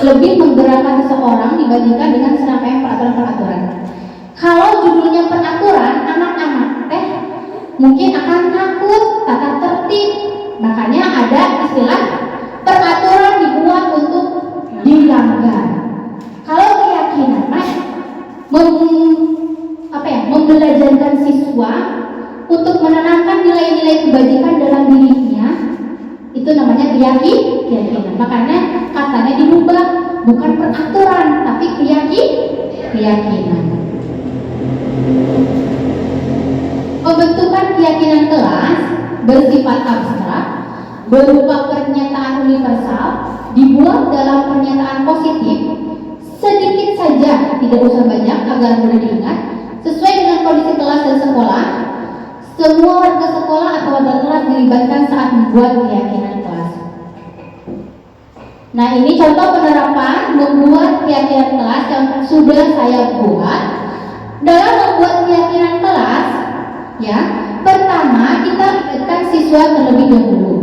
Lebih menggerakkan seseorang dibandingkan dengan serangkaian peraturan-peraturan. Kalau judulnya peraturan, anak-anak mungkin akan takut, tata tertib. Makanya ada istilah peraturan dibuat untuk dilanggar. Kalau keyakinan, membelajarkan siswa untuk menanamkan nilai-nilai kebajikan dalam dirinya, itu namanya keyakinan. Makanya katanya dirubah, bukan peraturan, tapi keyakinan. Pembentukan keyakinan kelas bersifat abstrak berupa pernyataan universal dibuat dalam pernyataan positif, sedikit saja, tidak usah banyak agar mudah diingat, sesuai dengan kondisi kelas dan sekolah. Semua warga sekolah atau warga kelas dilibatkan saat membuat keyakinan kelas. Nah, ini contoh penerapan membuat keyakinan kelas yang sudah saya buat. Dalam membuat keyakinan kelas, ya, pertama kita libatkan siswa terlebih dahulu.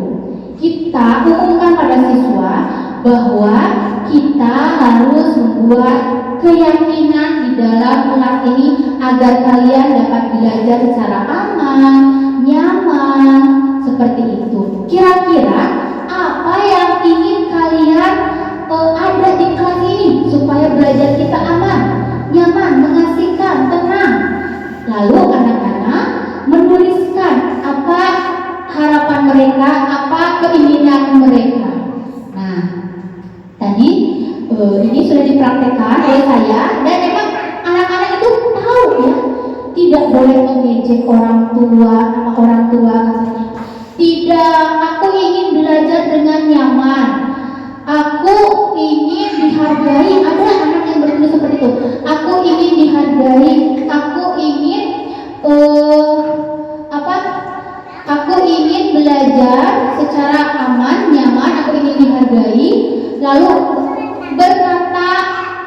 Kita umumkan pada siswa bahwa kita harus membuat keyakinan di dalam kelas ini agar kalian dapat belajar secara aman, nyaman, seperti itu. Kira-kira apa yang ingin kalian ada di kelas ini supaya belajar kita aman, nyaman, mengasihkan, tenang. Lalu anak-anak menuliskan apa harapan mereka, apa keinginan mereka. Nah, tadi ini sudah dipraktekkan oleh saya dan memang anak-anak itu tahu ya, tidak boleh mengejek orang tua, nama orang tua katanya. Tidak, aku ingin belajar dengan nyaman. Aku ingin dihargai. Ada anak yang bertulis seperti itu. Aku ingin dihargai. Aku ingin Aku ingin belajar secara aman, nyaman. Aku ingin dihargai. Lalu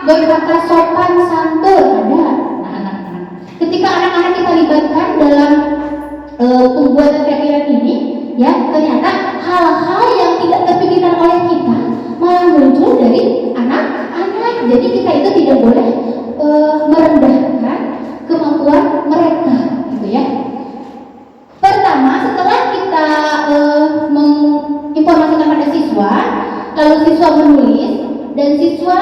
berkata sopan santun. Ada. Nah, anak-anak. Ketika anak-anak kita libatkan dalam pembuatan keyakinan ini, ya, ternyata hal-hal yang tidak terpikirkan oleh kita malah muncul dari anak-anak. Jadi kita itu tidak boleh merendahkan kemampuan mereka, gitu ya. Pertama, setelah kita menginformasikan pada siswa, lalu siswa menulis dan siswa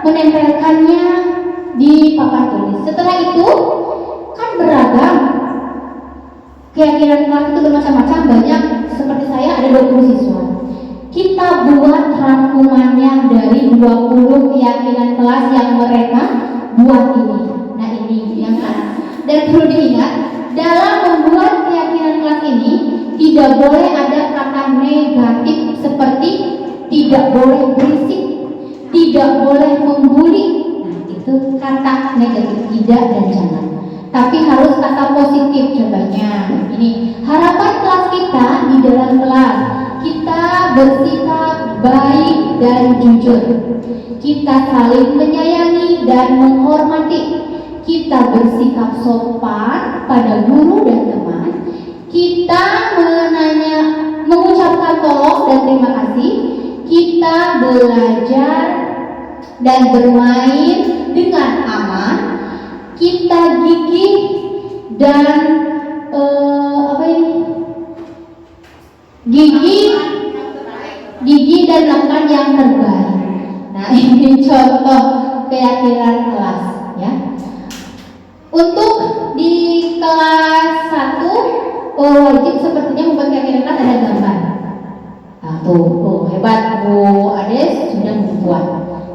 menempelkannya di papan tulis. Setelah itu kan beragam. Keyakinan kelas itu bermacam-macam, banyak. Seperti saya ada 20 siswa. Kita buat rangkumannya dari 20 keyakinan kelas yang mereka buat ini. Nah, ini yang dan perlu diingat, dalam membuat keyakinan kelas ini tidak boleh ada kata negatif seperti tidak boleh berisik, tidak boleh membuli. Nah, itu kata negatif, tidak dan jangan. Tapi harus kata positif. positif. Contohnya ini, harapan kelas kita di dalam kelas, kita bersikap baik dan jujur, kita saling menyayangi dan menghormati, kita bersikap sopan pada guru dan teman, kita mengucapkan tolong dan terima kasih, kita belajar dan bermain dengan aman, kita gigih dan gigih dan lakukan yang terbaik. Nah, ini contoh keyakinan kelas ya. Untuk di kelas 1 wajib sepertinya membuat keyakinan kelas ada gambar. Nah, tuh hebat Bu Ades sudah membuat.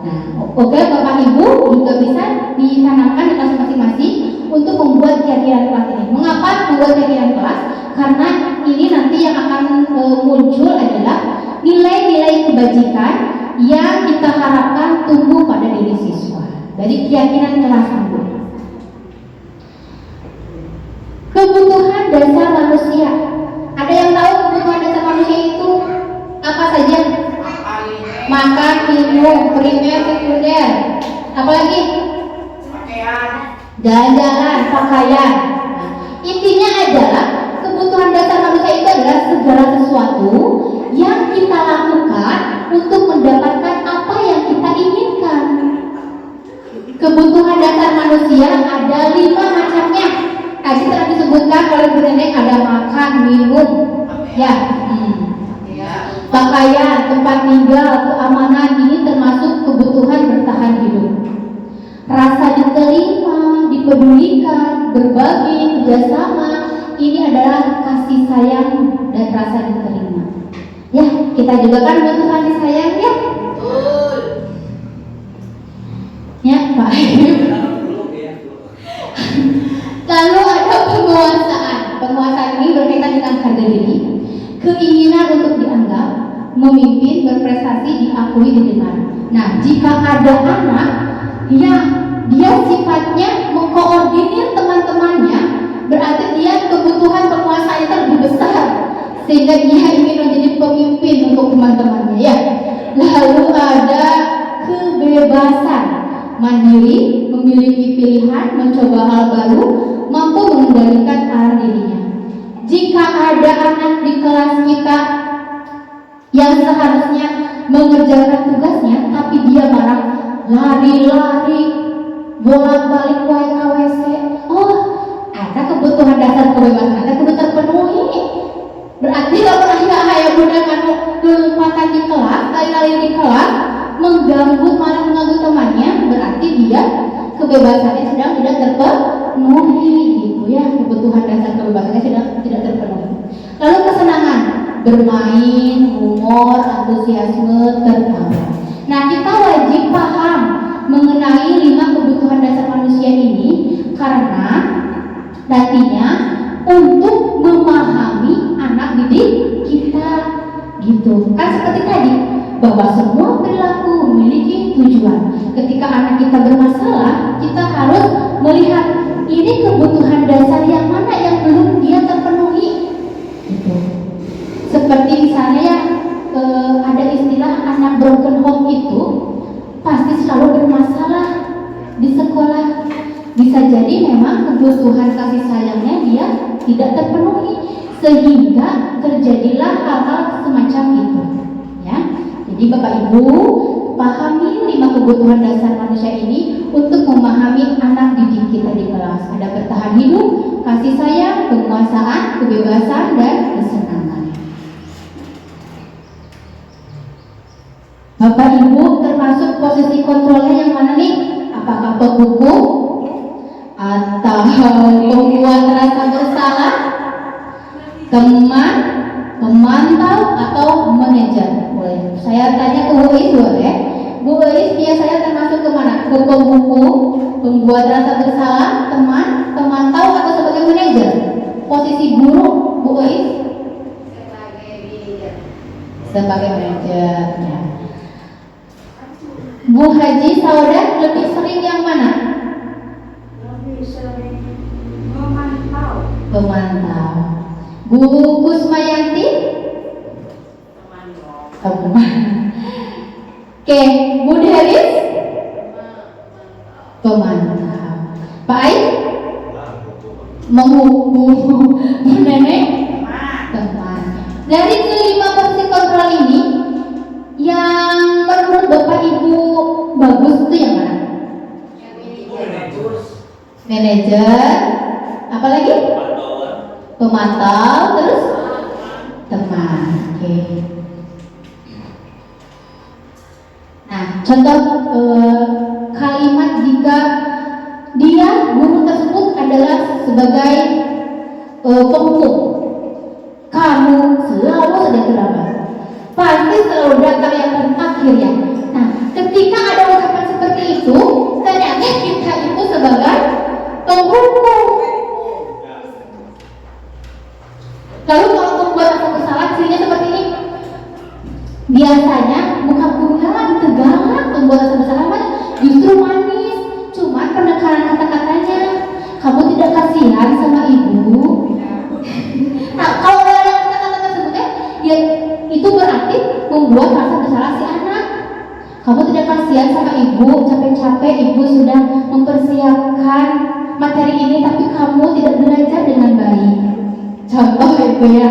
Nah, oke Bapak Ibu juga bisa ditanamkan di kelas masing-masing untuk membuat keyakinan kelas ini. Mengapa membuat keyakinan kelas? Karena ini nanti yang akan muncul adalah nilai-nilai kebajikan yang kita harapkan tumbuh pada diri siswa dari keyakinan kelas itu. Kebutuhan dasar manusia. Ada yang tahu kebutuhan dasar manusia itu apa saja? Makan, minum, primer, sekunder. Apalagi? Pakaian. Jalan-jalan, pakaian. Nah, intinya adalah kebutuhan dasar manusia itu adalah segala sesuatu yang kita lakukan untuk mendapatkan apa yang kita inginkan. Kebutuhan dasar manusia ada 5 macamnya. Tadi telah disebutkan oleh Bu Nenek, ada makan, minum, ya, pakaian, tempat tinggal, keamanan, ini termasuk kebutuhan bertahan hidup. Rasa diterima, dipedulikan, berbagi, kerjasama, ini adalah kasih sayang dan rasa diterima. Ya, kita juga kan butuh kasih sayang ya. Betul. Ya, Pak. Lalu ada penguasaan. Penguasaan ini berkaitan dengan harga diri, keinginan untuk dianggap, memimpin, berprestasi, diakui, didengar. Nah, jika ada anak yang dia sifatnya mengkoordinir teman-temannya, berarti dia kebutuhan penguasaan itu lebih besar, sehingga dia ingin menjadi pemimpin untuk teman-temannya ya. Lalu ada kebebasan, mandiri, memiliki pilihan, mencoba hal baru, mampu mengendalikan arah dirinya. Jika ada anak di kelas kita yang seharusnya mengerjakan tugasnya, tapi dia marah, lari-lari, bolak-balik WKWC, ada kebutuhan dasar kebebasan, ada kudu terpenuhi. Berarti kalau ayah budak anu lompatan di kelas, lari-lari di kelas, mengganggu malah mengganggu temannya, berarti dia kebebasannya sedang tidak terpenuhi gitu ya. Kebutuhan dasar kebebasannya sedang tidak terpenuhi. Lalu kesenangan, bermain, humor, antusiasme, tertawa. Nah, kita wajib paham mengenai 5 kebutuhan dasar manusia ini karena nantinya untuk memahami anak didik kita gitu. Kan seperti tadi bahwa semua perilaku memiliki tujuan. Ketika anak kita bermasalah, kita harus melihat ini kebutuhan dasar yang mana yang belum dia terpenuhi gitu. Seperti misalnya ya, ada istilah anak broken home itu pasti selalu bermasalah di sekolah. Bisa jadi memang kebutuhan kasih sayangnya dia tidak terpenuhi, sehingga terjadilah hal-hal semacam itu ya. Jadi Bapak Ibu pahami 5 kebutuhan dasar manusia ini untuk memahami anak didik kita di kelas. Ada bertahan hidup, kasih sayang, penguasaan, kebebasan, dan kesenangan. Bapak Ibu termasuk posisi kontrolnya yang mana nih? Apakah penghukum atau pembuat rasa bersalah, teman, pemantau, atau manajer? Boleh. Saya tanya ke Bu Is boleh? Bu Is biasanya termasuk kemana? Ke penghukum, pembuat rasa bersalah, teman, pemantau, atau sebagai manajer? Posisi guru Bu Is? Sebagai manajer ya. Bu Haji Saudat lebih sering yang mana? Lebih sering memantau. Pemantau. Bu Kusmayanti? Teman. Oke, Bu Deris? Pemantau. Pak Ai? Menghubung. Bu Nenek? Teman. Dari kelima posisi kontrol ini, yang menurut Bapak Ibu bagus itu yang mana? Manajer. Apalagi? Pemantau. Terus? Teman. Oke. Nah, contoh kalimat jika dia guru tersebut adalah sebagai penghukum. Kamu selalu saja terlambat. Pasti selalu datang yang terakhir ya. Nah, ketika ada ucapan seperti itu, ternyata kita itu sebagai penghukum. Lalu kalau membuat aku kesalahan, cirinya seperti ini. Biasanya muka gurunya lagi tegak, membuat aku kesalahan justru manis. Cuman penekanan kata-katanya, kamu tidak kasihan sama ibu. Nah, kalau ada kata-kata tersebutnya, ya itu berarti membuat rasa bersalah si anak. Kamu tidak kasihan sama ibu, capek-capek ibu sudah mempersiapkan materi ini, tapi kamu tidak belajar dengan baik. Contoh itu ya,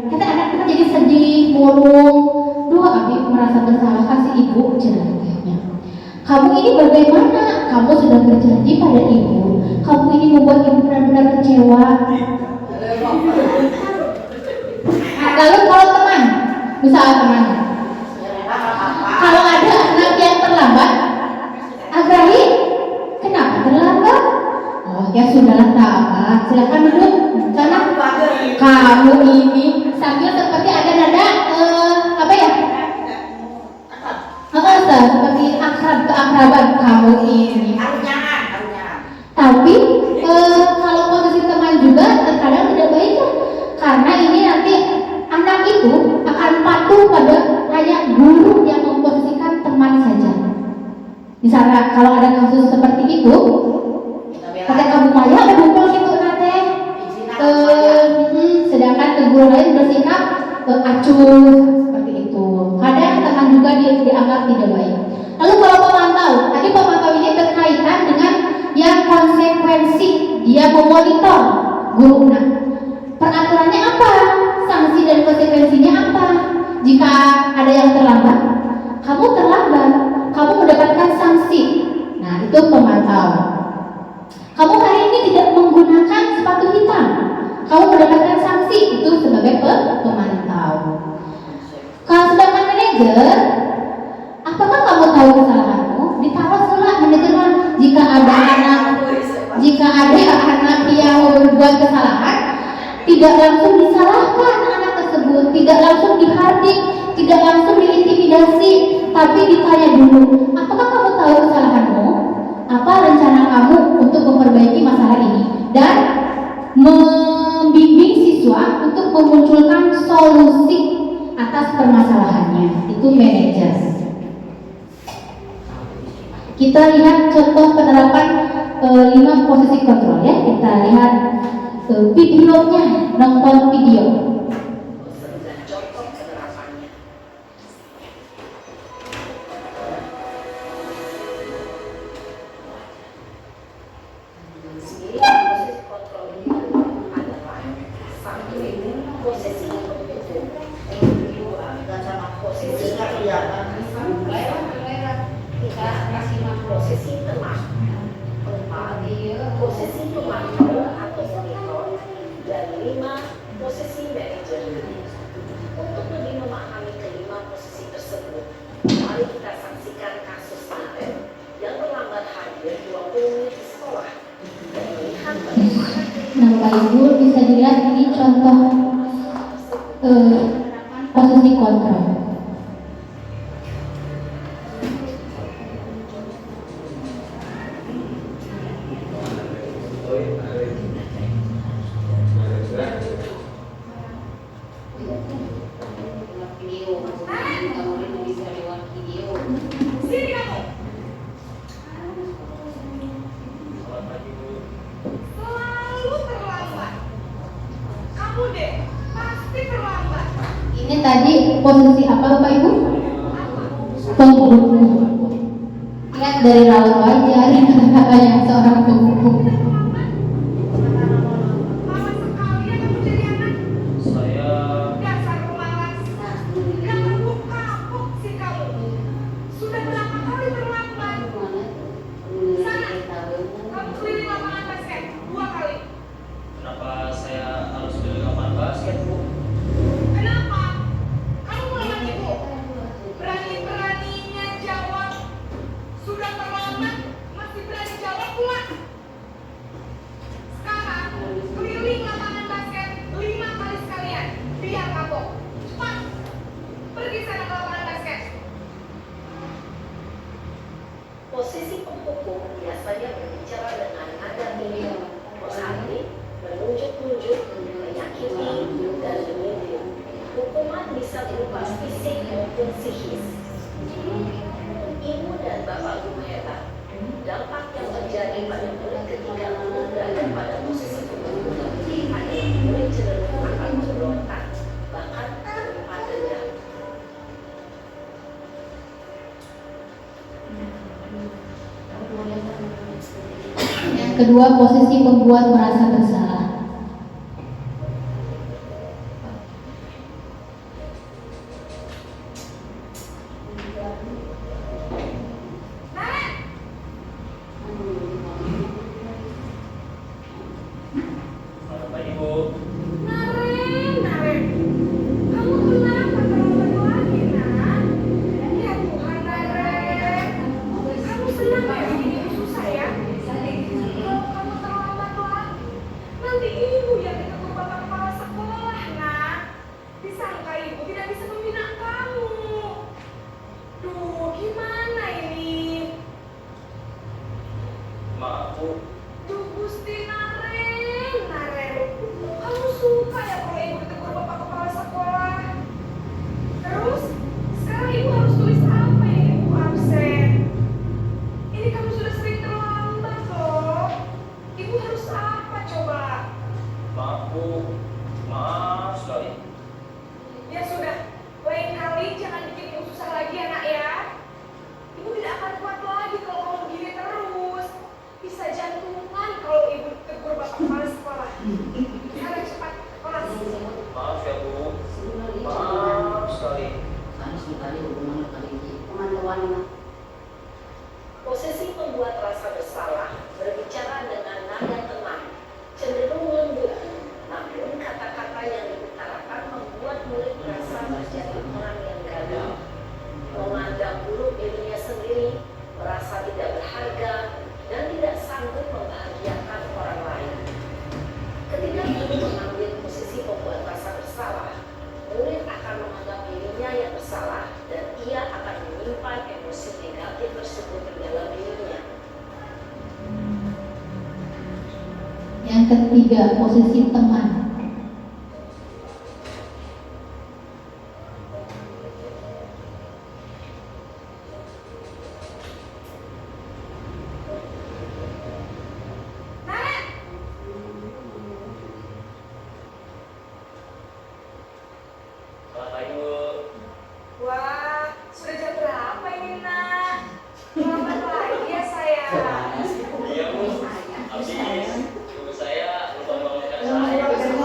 kita anak kita jadi sedih, murung. Duh, Abi merasa bersalah kasih ibu ceritanya. Kamu ini bagaimana? Kamu sudah berjanji pada ibu. Kamu ini membuat ibu benar-benar kecewa. Lalu kalau teman, misal teman, kalau ada anak yang terlambat, Agrahi, kenapa terlambat? Oh ya sudahlah tamat, silakan duduk. Sana, kamu ini sambil seperti ada nada apa ya? Seperti keakraban kamu ini. Tapi kalau posisi teman juga terkadang tidak baik ya, karena ini nanti anak itu akan patuh pada hanya guru yang memposisikan teman saja. Misalnya kalau ada kasus seperti itu, kata kamu maya bukul gitu nate, sedangkan ke guru lain bersikap acuh seperti itu. Kadang teman juga dianggap tidak baik. Lalu kalau pemantau, tadi pemantau ini berkaitan dengan yang konsekuensi, dia memonitor guru. Nah, peraturannya apa? Sanksi dan konsekuensinya apa? Jika ada yang terlambat, kamu terlambat, kamu mendapatkan sanksi. Nah, itu pemantau. Kamu hari ini tidak menggunakan sepatu hitam, kamu mendapatkan sanksi, itu sebagai pemantau. Kalau sedangkan manajer, apakah kamu tahu kesalahanmu? Ditaruh surat manajer. Jika ada anak yang berbuat kesalahan, tidak langsung disalahkan anak tersebut, tidak langsung dihardik, tidak langsung diintimidasi, tapi ditanya dulu, apakah kamu tahu kesalahanmu? Apa rencana kamu untuk memperbaiki masalah ini? Dan membimbing siswa untuk memunculkan solusi atas permasalahannya. Itu manajer. Kita lihat contoh penerapan 5 posisi kontrol ya. Kita lihat videonya, nonton video. Nah, Bapak Ibu bisa dilihat ini contoh Pasti terlambat. Ini tadi posisi apa Bapak Ibu? Pembuku. Lihat dari raut wajah dan kata-katanya seorang pembuku. Malas sekali ya kamu jadi anak. Saya Dasar pemalas. Kapok sih kamu. Sudah berapa kali terlambat? Sana, kamu keliling lapangan basket 2 kali. kenapa saya harus beli lapangan basket, Bu? Kenapa? Kamu melawan ibu. Berani-beraninya jawab. Sudah terlambat, masih berani jawab pula. Sekarang, keliling lapangan basket 5 kali sekalian. Biar kapok. Cepat. Pergi sana ke lapangan basket. Posisi pemukul biasanya berbicara dengan nada tinggi, menghakimi, menunjuk-nunjuk, meyakini, dan menyindir. Hukuman bisa berupa fisik maupun psikis. Ibu dan bapak guru hebat. Dampak yang terjadi pada murid ketika guru berada pada posisi pemukul adalah murid cenderung akan memberontak, bahkan menyimpan dendam. Yang kedua, posisi pembuat merasa bersalah. Naren! Bapak Ibu, Naren! Kamu kenapa terlambat lagi, nak? Ya Tuhan, Naren. Kamu senang ya bikin ibu susah ya? Kalau kamu terlambat lagi, nanti ibu yang ditegur bapak kepala sekolah, nak. Disangka ibu tidak bisa membina kamu. Duh, gimana ini? maaf Bu. Duh, Gusti Naren. Kamu suka ya kalau ibu ditegur bapak kepala sekolah? Terus, sekarang ibu harus tulis apa ini ibu absen? Ini kamu sudah sering terlambat loh. Ibu harus apa coba? Maaf Bu, maaf sekali. Ya sudah, lain kali jangan bikin ibu susah lagi ya nak ya. Ibu tidak akan kuat lagi kalau kamu begini terus. Bisa jantungan kalau ibu tegur bapak kepala sekolah. Sekarang cepat kelas. Maaf ya Bu, maaf sekali. Posisi pembuat rasa bersalah berbicara dengan nada tenang, cenderung lembut, namun kata-kata yang diutarakan membuat murid merasa menjadi orang yang gagal, memandang buruk dirinya sendiri, merasa tidak berharga, dan tidak sanggup membahagiakan orang lain. Ketika guru mengambil posisi pembuat rasa bersalah, murid akan menganggap dirinya yang bersalah dan ia akan menyimpan emosi negatif tersebut di dalam dirinya. Yang ketiga, posisi teman. Naren! Bapak Ibu, Wah, sudah jam berapa ini nak? Terlambat lagi ya sayang. iya Bu. Habis ibu saya lupa bangunkan saya.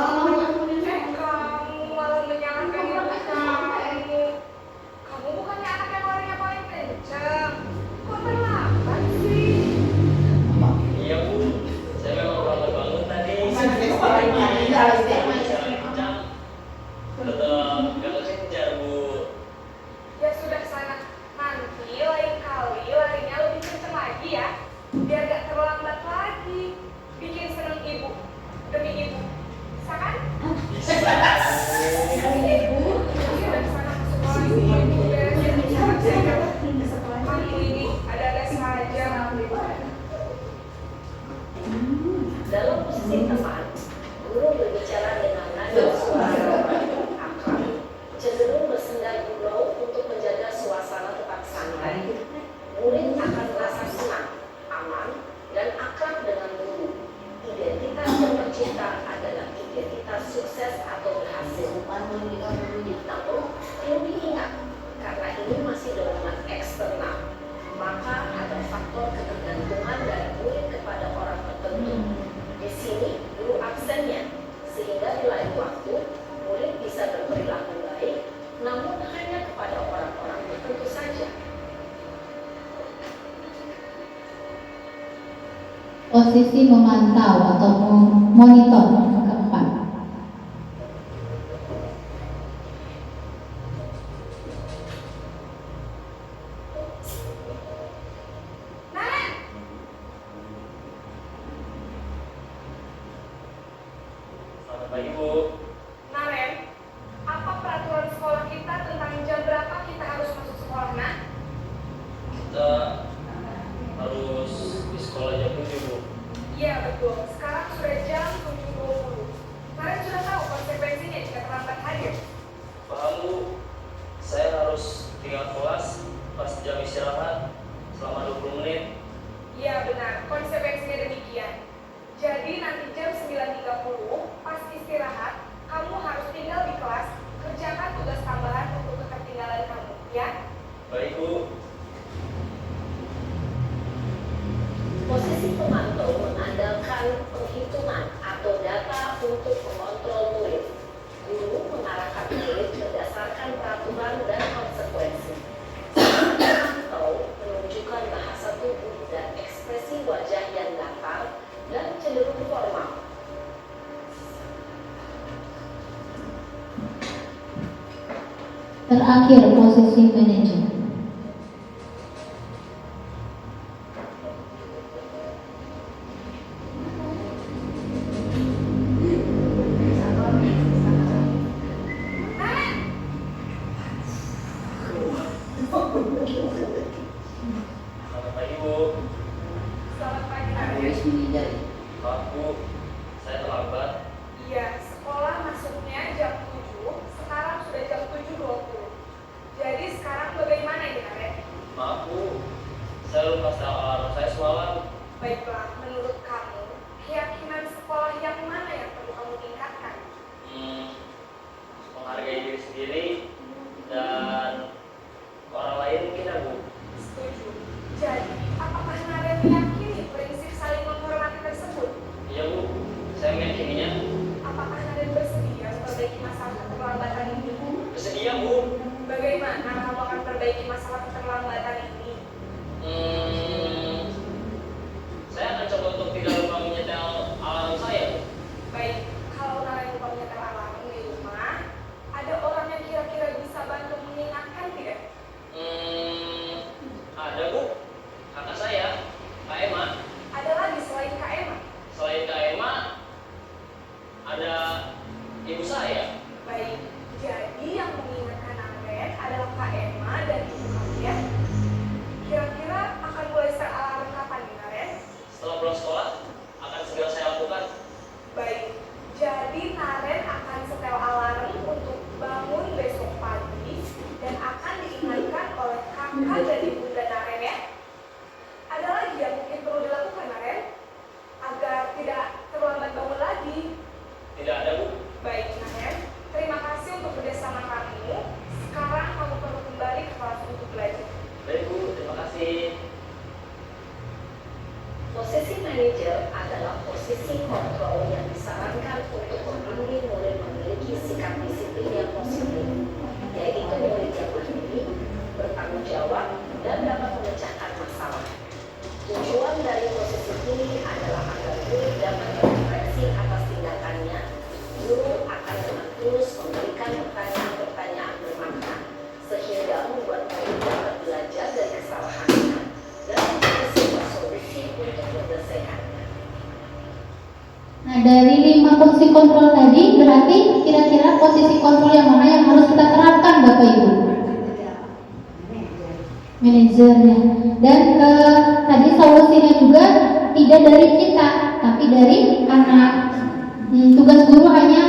posisi memantau atau memonitor keempat. Naren, Selamat pagi, Bu. Naren, apa peraturan sekolah kita tentang jam berapa kita harus masuk sekolah, Nak? Kita harus di sekolah jam 7, Bu. Iya betul, sekarang sudah jam 7.20. Naren sudah tahu konsekuensinya jika terlambat hadir. Paham, Bu? Saya harus tinggal kelas pas jam istirahat selama 20 menit. Iya benar, konsekuensinya demikian. Jadi nanti jam 9.30 pas istirahat, kamu harus tinggal di kelas, kerjakan tugas tambahan untuk ketertinggalan kamu, ya? Baik, Bu. Posisi pemantau mengandalkan penghitungan atau data untuk mengontrol murid. Guru mengarahkan murid berdasarkan peraturan dan konsekuensi. Sedangkan pemantau menunjukkan bahasa tubuh dan ekspresi wajah yang datar dan cenderung formal. Terakhir, posisi manajer. Naren, Selamat pagi, Bu. selamat pagi Naren. Maaf, Bu. Saya terlambat. Iya, sekolah masuknya jam 7, sekarang sudah jam 7.20. Jadi sekarang bagaimana ini Naren? Maaf, Bu. Saya lupa setel alarm saya semalam. Baiklah, menurut kamu, keyakinan sekolah yang mana yang perlu kamu tingkatkan? Menghargai diri sendiri dan orang lain mungkin ya, Bu. Setuju. Jadi, apakah Naren meyakini prinsip saling menghormati tersebut? Iya, Bu. Saya meyakininya. Apakah Naren bersedia memperbaiki masalah keterlambatan ini? Bersedia, Bu. Bagaimana kamu akan perbaiki masalah keterlambatan ini? Saya akan coba untuk tidak lupa menyetel alarm saya, Bu. Baik, kalau Naren lupa menyetel alarm di rumah, ada orang yang kira-kira bisa bantu mengingatkan tidak? Ada, Bu. Kakak saya, Kak Emma. Ada lagi selain Kak Emma? Selain Kak Emma, ada ibu saya. Baik, jadi yang mengingatkan Naren adalah Kak Emma dan ibu kamu ya. Kira-kira akan mulai setel alarm kapan nih Naren? Setelah pulang sekolah, akan segera saya lakukan. Baik, jadi Naren akan setel alarm untuk bangun besok pagi dan akan diingatkan oleh kakak dan ibunda Naren ya. Ada lagi yang mungkin perlu dilakukan Naren agar tidak terlambat bangun lagi. Tidak ada, Bu. Baik Naren, terima kasih untuk kerjasama kamu. Sekarang kamu perlu kembali ke kelas untuk belajar. Baik, Bu. Terima kasih. Posisi manajer adalah posisi kontrol yang disarankan untuk membimbing murid memiliki sikap disiplin yang positif, yaitu murid yang mandiri, bertanggung jawab, dan dapat memecahkan masalah. Tujuan dari posisi ini adalah agar murid dapat berefleksi atas tindakannya. Guru akan dengan tulus memberikan pertanyaan-pertanyaan bermakna, sehingga membuat murid dapat belajar dari kesalahannya dan mencari sebuah solusi untuk menyelesaikannya. Nah, dari 5 posisi kontrol tadi, berarti kira-kira posisi kontrol yang mana yang harus kita terapkan, Bapak Ibu? Manajer ya. Dan tadi solusinya juga tidak dari kita, tapi dari anak. Tugas guru hanya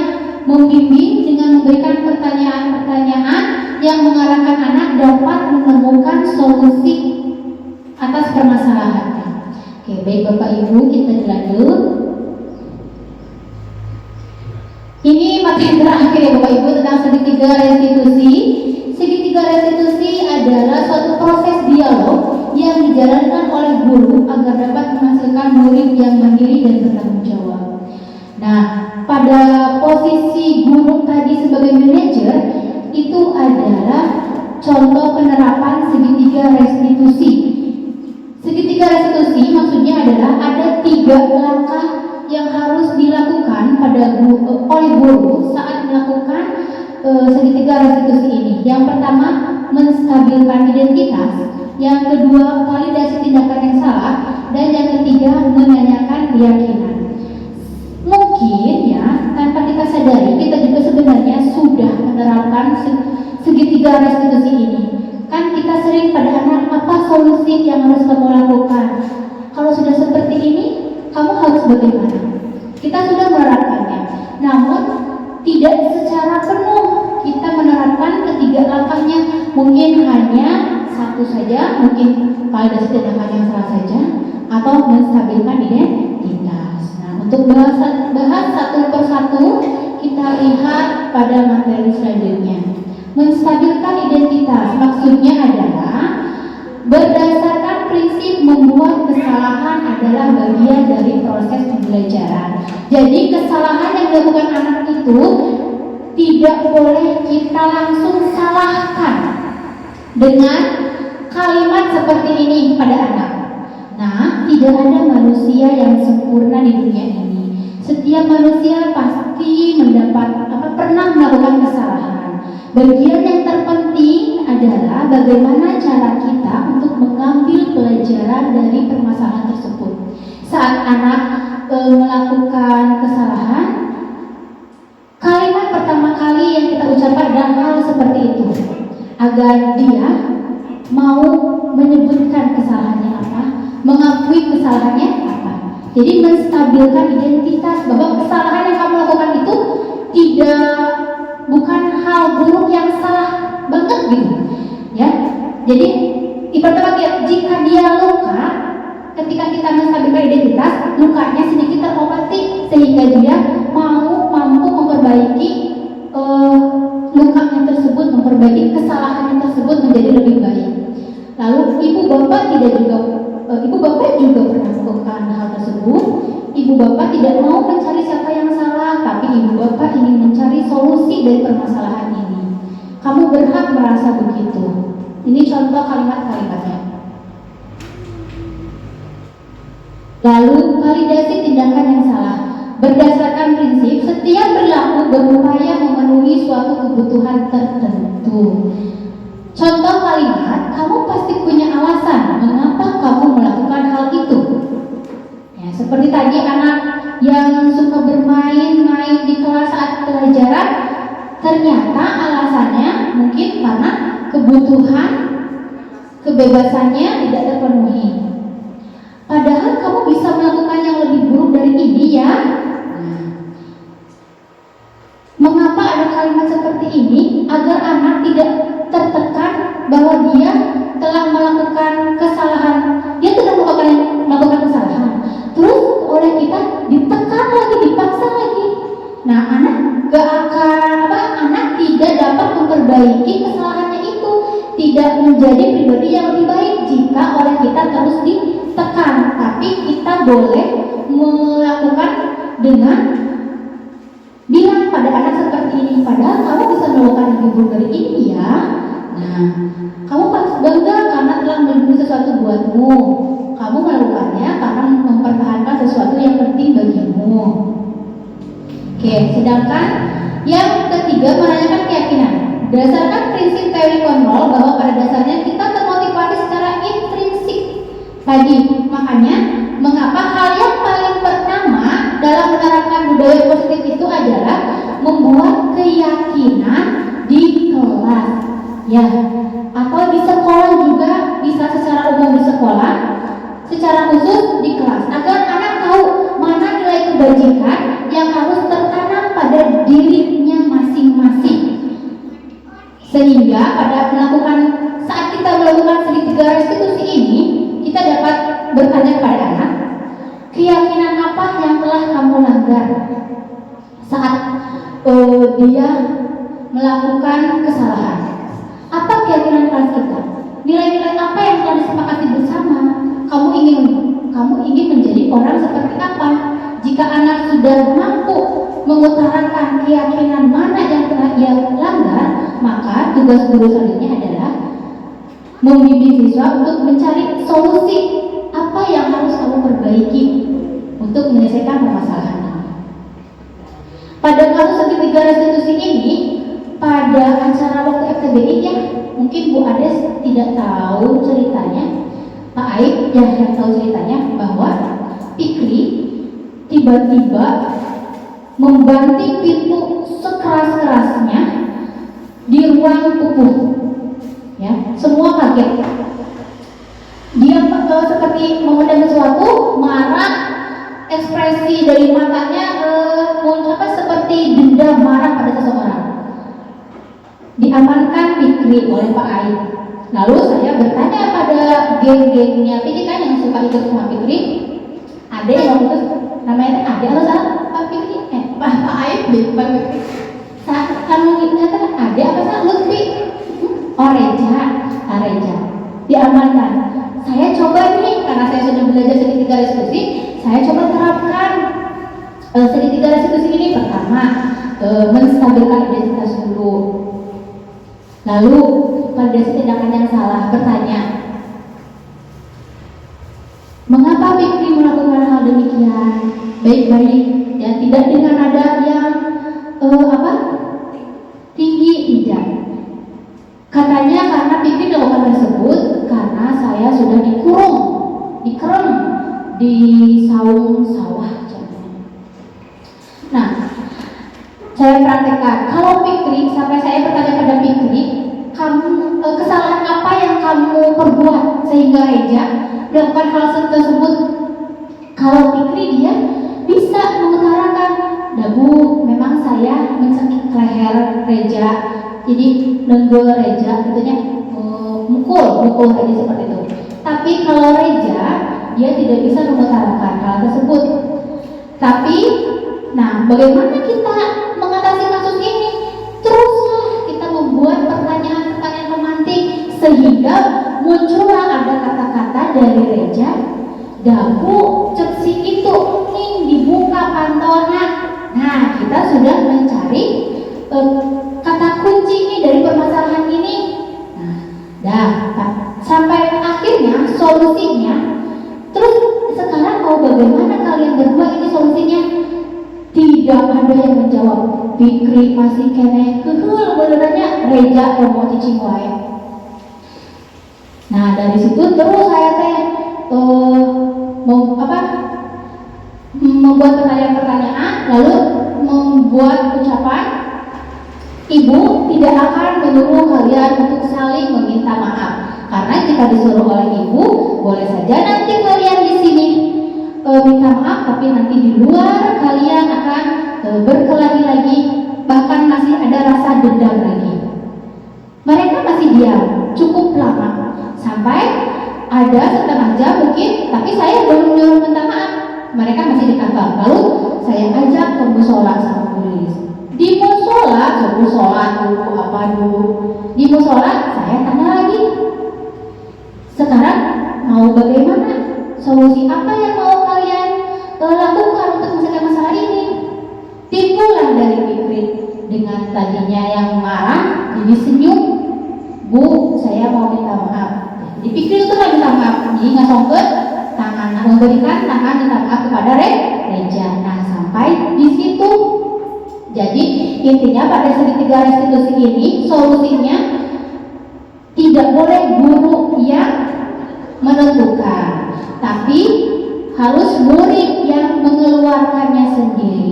membimbing dengan memberikan pertanyaan-pertanyaan yang mengarahkan anak dapat menemukan solusi atas permasalahannya. Oke, baik Bapak Ibu, kita lanjut. Ini materi terakhir ya Bapak Ibu tentang segitiga restitusi. Segitiga restitusi adalah suatu proses dialog yang dijalankan oleh guru agar dapat menghasilkan murid yang mandiri dan bertanggung jawab. Nah, pada posisi guru tadi sebagai manajer itu adalah contoh penerapan segitiga restitusi. Segitiga restitusi maksudnya adalah ada 3 segitiga restitusi ini. Yang pertama, menstabilkan identitas. Yang kedua, validasi tindakan yang salah. Dan yang ketiga, menanyakan keyakinan. Mungkin ya, tanpa kita sadari, kita juga sebenarnya sudah menerapkan segitiga restitusi ini. Kan kita sering pada anak, apa solusi yang harus kamu lakukan? Kalau sudah seperti ini, kamu harus bagaimana? Kita sudah menerapkannya, namun tidak secara penuh kita menerapkan ketiga langkahnya. Mungkin hanya satu saja, mungkin validasi tindakan yang salah saja, atau menstabilkan identitas. Nah, untuk bahas satu persatu, kita lihat pada materi selanjutnya. Menstabilkan identitas maksudnya adalah berdasarkan prinsip membuat kesalahan adalah bagian dari proses pembelajaran. Jadi kesalahan yang dilakukan anak itu tidak boleh kita langsung salahkan dengan kalimat seperti ini pada anak. Nah, tidak ada manusia yang sempurna di dunia ini. Setiap manusia pasti pernah melakukan kesalahan. Bagian yang terpenting adalah bagaimana cara kita untuk mengambil pelajaran dari permasalahan tersebut. Saat anak melakukan kesalahan, kalimat pertama kali yang kita ucapkan adalah hal seperti itu, agar dia mau menyebutkan kesalahannya apa, mengakui kesalahannya apa. Jadi menstabilkan identitas bahwa kesalahan yang kamu lakukan itu bukan hal buruk yang salah banget gitu, ya. Jadi ibaratnya jika dia luka, ketika kita menstabilkan identitas, lukanya sedikit terobati sehingga dia mampu memperbaiki lukanya tersebut, memperbaiki kesalahannya tersebut menjadi lebih baik. Lalu ibu bapak juga pernah melakukan hal tersebut. Ibu bapak tidak mau mencari siapa yang salah, tapi ibu bapak ingin mencari solusi dari permasalahan ini. Kamu berhak merasa begitu. Ini contoh kalimat-kalimatnya. Lalu validasi tindakan yang salah. Berdasarkan prinsip setiap berlaku berupaya memenuhi suatu kebutuhan tertentu. Contoh kalimat, kamu pasti punya alasan mengapa kamu melakukan hal itu. Ya, seperti tadi anak yang suka main di kelas saat pelajaran, ternyata alasannya mungkin karena kebutuhan kebebasannya tidak terpenuhi. Padahal kamu bisa melakukan yang lebih buruk dari ini ya. Mengapa ada kalimat seperti ini? Agar anak tidak tertekan bahwa dia telah melakukan kesalahan. Dia tidak melakukan kesalahan. Terus oleh kita ditekan lagi, dipaksa lagi. Nah, anak tidak dapat memperbaiki kesalahannya itu, tidak menjadi pribadi yang lebih baik jika oleh kita terus ditekan. Tapi kita boleh melakukan dengan bilang pada anak seperti ini, padahal kamu bisa melakukan lebih buruk dari ini ya. Nah, kamu patut bangga karena telah melindungi sesuatu buatmu. Kamu melakukannya karena mempertahankan sesuatu yang penting bagimu. Oke, sedangkan yang ketiga, menanyakan keyakinan. Berdasarkan prinsip teori kontrol bahwa pada dasarnya kita termotivasi secara intrinsik tadi. Makanya, mengapa hal yang paling pertama dalam menerapkan budaya positif itu adalah membuat keyakinan di kelas, ya, atau di sekolah juga bisa secara umum di sekolah, secara khusus di kelas, agar anak tahu mana nilai kebajikan yang harus tertanam pada dirinya masing-masing. Sehingga saat kita melakukan segitiga restitusi ini, kita dapat bertanya pada anak, keyakinan apa yang telah kamu langgar saat dia melakukan kesalahan? Apa keyakinan kelas kita? Nilai-nilai apa yang telah disepakati bersama? Kamu ingin menjadi orang seperti apa? Jika anak sudah mampu mengutarakan keyakinan mana yang telah ia langgar, maka tugas guru selanjutnya adalah membimbing siswa untuk mencari solusi apa yang harus kamu perbaiki untuk menyelesaikan permasalahan ini. Pada kasus segitiga restitusi ini, pada acara waktu FTBI ya, mungkin Bu Ades tidak tahu ceritanya, Pak Aib ya yang tahu ceritanya bahwa Fikri tiba-tiba membanting pintu sekeras-kerasnya di ruang pupuh, ya semua kaget. Dia seperti memendam sesuatu, marah, ekspresi dari matanya seperti dendam marah pada seseorang. Diamankan Fikri oleh Pak Aib. Lalu saya bertanya pada geng-gengnya Fikri kan yang suka ikut sama Fikri, ada yang waktu itu namanya Ade atau salah Pak Fikri, Pak Aib deh Pak Fikri. Saat kamu ingat Ade apa salah Lutfi? Reja diamankan. Saya coba nih, karena saya sudah belajar segitiga restitusi, saya coba terapkan segitiga restitusi ini. Pertama, menstabilkan identitas dulu. Lalu, validasi tindakan yang salah, bertanya, mengapa Fikri melakukan hal demikian? Baik-baik, dan tidak dengan nada yang tinggi, tidak. Katanya karena Fikri melakukan tersebut karena saya sudah dikerem di saung sawah. Nah, saya praktekkan. Kalau Fikri, sampai saya bertanya pada Fikri, kamu kesalahan apa yang kamu perbuat sehingga Reja melakukan hal tersebut? Kalau Fikri dia bisa mengutarakan, Bu, memang saya mencekik leher Reja, jadi nenggol Reja, tentunya mukul Reja seperti itu. Tapi kalau Reja, dia tidak bisa mengutarakan hal tersebut. Tapi, nah, bagaimana kita mengatasi kasus ini? Teruslah kita membuat pertanyaan-pertanyaan romantik sehingga muncullah ada kata-kata dari Reja, dagu ceksi itu ning dibuka pantona. Nah, kita sudah mencari kata kunci ini dari permasalahan ini. Nah, sampai akhirnya solusinya. Terus sekarang mau bagaimana kalian berdua ini solusinya? Tidak ada yang menjawab. Fikri masih kene keheul benerannya Reja yang mau cicing wae. Nah, dari situ terus saya membuat pertanyaan-pertanyaan, lalu membuat ucapan, Ibu tidak akan menyuruh kalian untuk saling meminta maaf, karena jika disuruh oleh Ibu, boleh saja nanti kalian di sini minta maaf, tapi nanti di luar kalian akan berkelahi lagi, bahkan masih ada rasa dendam lagi. Mereka masih diam cukup lama, sampai ada setengah jam mungkin, tapi saya belum nyuruh minta maaf. Mereka masih di kantor. Lalu saya ajak ke musola sama Bu Lilis. Di musola, suruh sholat dulu, apa dulu. Di musola saya tanya lagi, sekarang mau bagaimana? Solusi apa yang mau kalian lakukan untuk menyelesaikan masalah ini? Timbulah dari Fikri dengan tadinya yang marah jadi senyum. Bu, saya mau minta maaf. Jadi Fikri itu nggak minta maaf, jadi ngasongkeun tangan, memberikan tangan minta maaf kepada Reja. Nah, sampai di situ. Jadi intinya pada segitiga restitusi ini solusinya tidak boleh guru yang menentukan, tapi harus murid yang mengeluarkannya sendiri.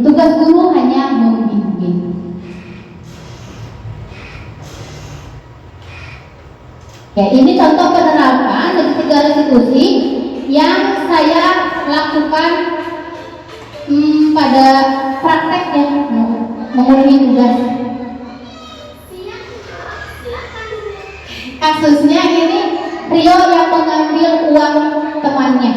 Tugas guru hanya membimbing. Ya, ini contoh penerapan segitiga restitusi yang saya lakukan pada prakteknya memenuhi tugas. Kasusnya ini Rio yang mengambil uang temannya.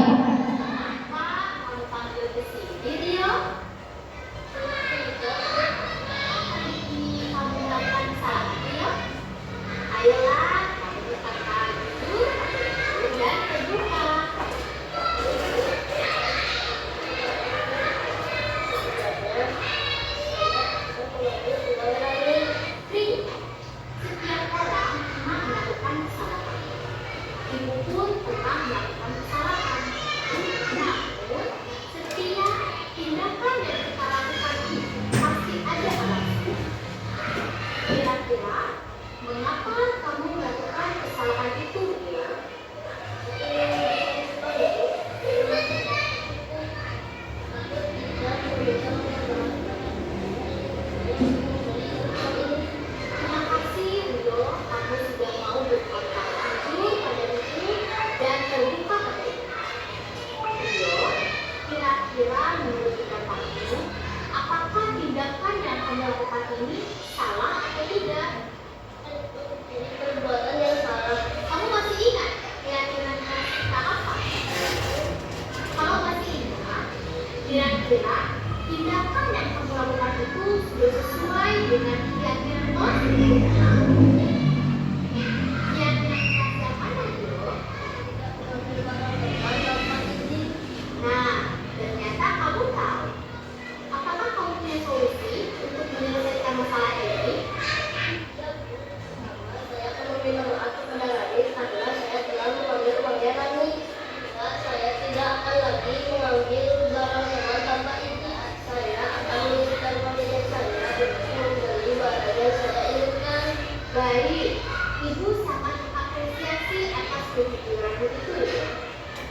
Baik, Ibu sangat mengapresiasi atas kejujuranmu itu.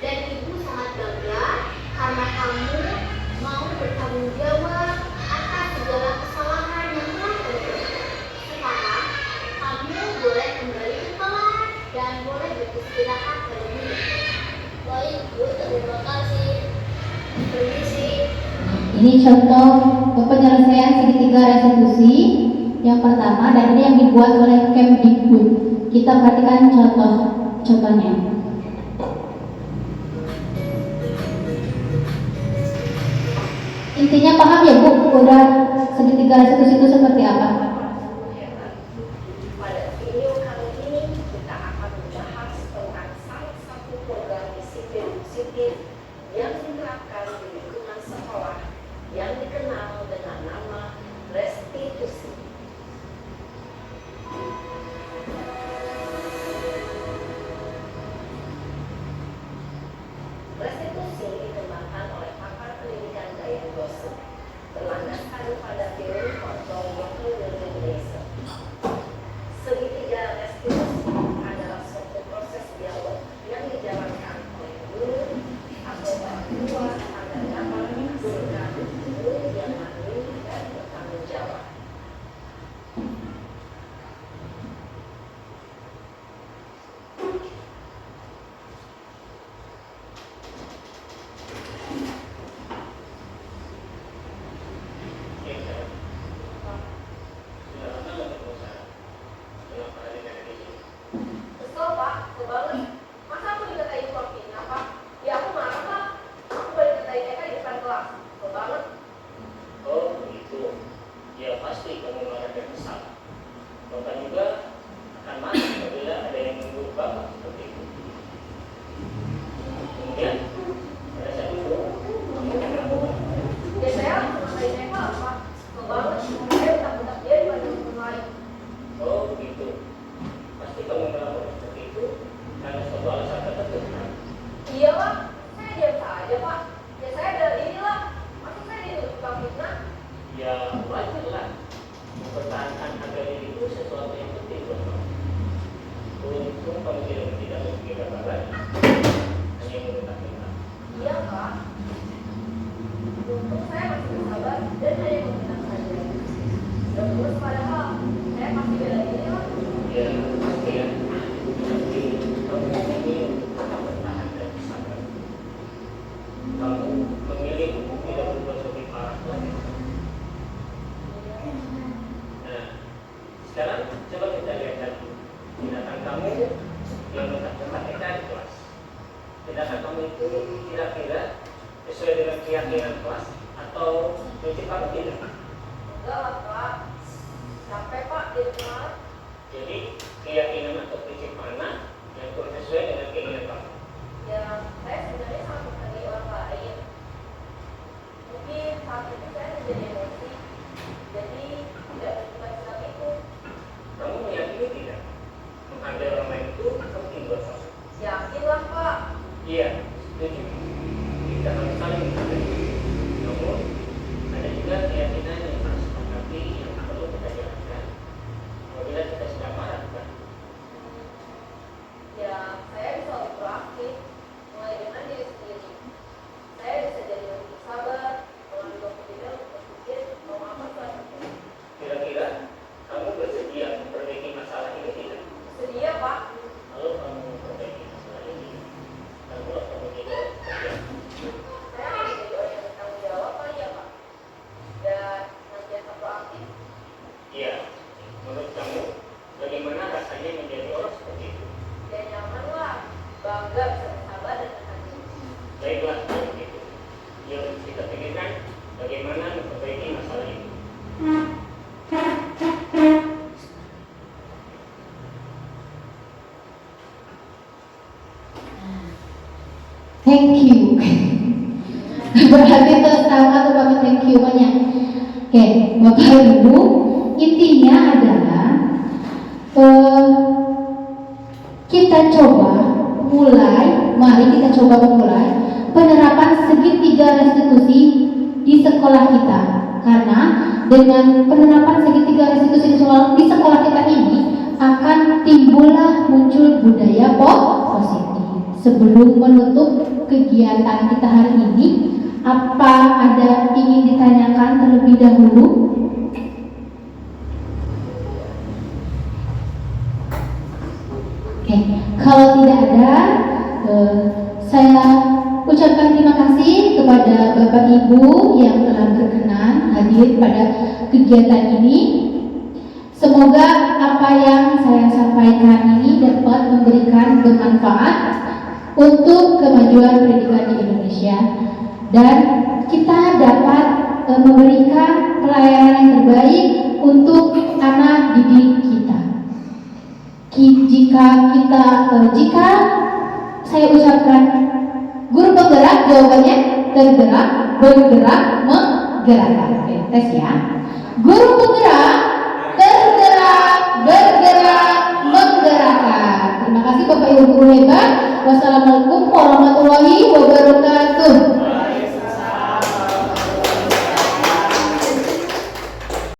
Dan Ibu sangat bangga karena kamu mau bertanggung jawab atas segala kesalahan yang telah terjadi. Sekarang, kamu boleh kembali ke kelas dan boleh beristirahat terlebih. Baik, Bu, terima kasih. Permisi. Ini contoh penyelesaian segitiga restitusi yang pertama, dan ini yang dibuat oleh Kemdikbud. Kita perhatikan contohnya. Intinya paham ya Bu, udah segitiga restitusi itu seperti apa? Pada video kali ini kita akan membahas tentang salah satu program disiplin positif yang diterapkan di lingkungan sekolah yang dikenal dengan nama restitusi. Restitusi dikembangkan oleh pakar pendidikan Diane Dawson, berlandaskan pada teori kontrol multi-organization. Segitiga restitusi adalah suatu proses dialog yang dijalankan oleh guru atau orang tua agar dapat menghasilkan murid yang mandiri dan bertanggung jawab. Kesel Pak, kebanget. Masa aku dikatain kortina Pak? Ya aku marah Pak. Aku balik dikatain TK di depan kelas. Kebanget. Oh begitu. Ya pasti kamu marah dan kesal. Bapak juga akan marah apabila ada yang menurut Bapak seperti itu. Kemudian pada saat itu kamu melakukan. Ya saya langsung ngatain TK Pak. Kebanget. Saya bentak-bentak dia di depan teman lain. Oh begitu. Pasti kamu melakukan seperti itu karena suatu alasan tertentu. Iya Pak. Saya diam saja Pak. Ya saya ada ini lah. Masa saya dituduh tukang fitnah? Ya wajarlah. Mempertahankan harga diri itu sesuatu yang penting buat kamu. Untung kamu tidak memikirkan apa lagi. Hanya membentak-bentak. Iya Pak. Untung saya masih bersabar dan hanya membentak saja. Dan terus padahal saya pasti bela diri lah. Ya pasti ya. Tapi kamu ini tetap bertahan dan bersabar. Kamu memilih untuk tidak berbuat lebih parah lagi. Nah, sekarang coba kita lihat lagi tindakan kamu yang mentak-mentak kita di kelas. Tindakan kamu itu kira-kira sesuai dengan keyakinan kelas atau prinsip kamu tidak? Enggak lah Pak. Capek Pak di rumah. Jadi keyakinan atau prinsip mana yang kurang sesuai dengan keinginan kamu? Ya saya sebenarnya sangat menghargai orang lain. Mungkin saat itu saya menjadi emosi. Jadi tidak berbuat sikap itu. Kamu meyakini tidak? Menghargai orang lain itu penting buat kamu. Yakinlah Pak. Iya, setuju. Kita harus saling menghargai. Namun ada juga keyakinan yang harus sepakati yang perlu kita jalankan. Apabila kita sedang marah, bukan? Ya saya bisa lebih proaktif. Mulai dengan diri sendiri. Saya bisa jadi lebih sabar. Mengambil waktu juga untuk berpikir mau apa selanjutnya. Kira-kira kamu bersedia memperbaiki masalah ini tidak? Sedia Pak. Kalau kamu memperbaiki masalah ini, kamu akan menjadi orang seperti apa? Saya akan menjadi orang yang bertanggung jawab kali ya Pak. Dan senantiasa proaktif. Iya, menurut kamu bagaimana rasanya menjadi orang seperti itu? Dan nyaman lah. Bangga bisa bersabar dan berhati. Baiklah, kalau begitu. Yuk kita pikirkan bagaimana memperbaiki masalah ini. Thank you. Berarti tertawa atau banget thank you banyak. Oke, Bapak Ibu, intinya adalah kita coba mari kita coba memulai penerapan segitiga restitusi di sekolah kita. Karena dengan penerapan segitiga restitusi di sekolah kita ini akan timbullah muncul budaya positif. Sebelum menutup kegiatan kita hari ini, apa ada ingin ditanyakan terlebih dahulu? Oke, kalau tidak ada, saya ucapkan terima kasih kepada Bapak Ibu yang telah berkenan hadir pada kegiatan ini. Semoga apa yang saya sampaikan ini dapat memberikan bermanfaat untuk kemajuan pendidikan di Indonesia dan kita dapat memberikan pelayanan yang terbaik untuk anak didik kita. Jika saya ucapkan guru penggerak, jawabannya tergerak, bergerak, menggerakkan. Oke, tes ya. Guru penggerak, tergerak, bergerak, menggerakkan. Terima kasih Bapak Ibu guru hebat. Wassalamualaikum warahmatullahi wabarakatuh.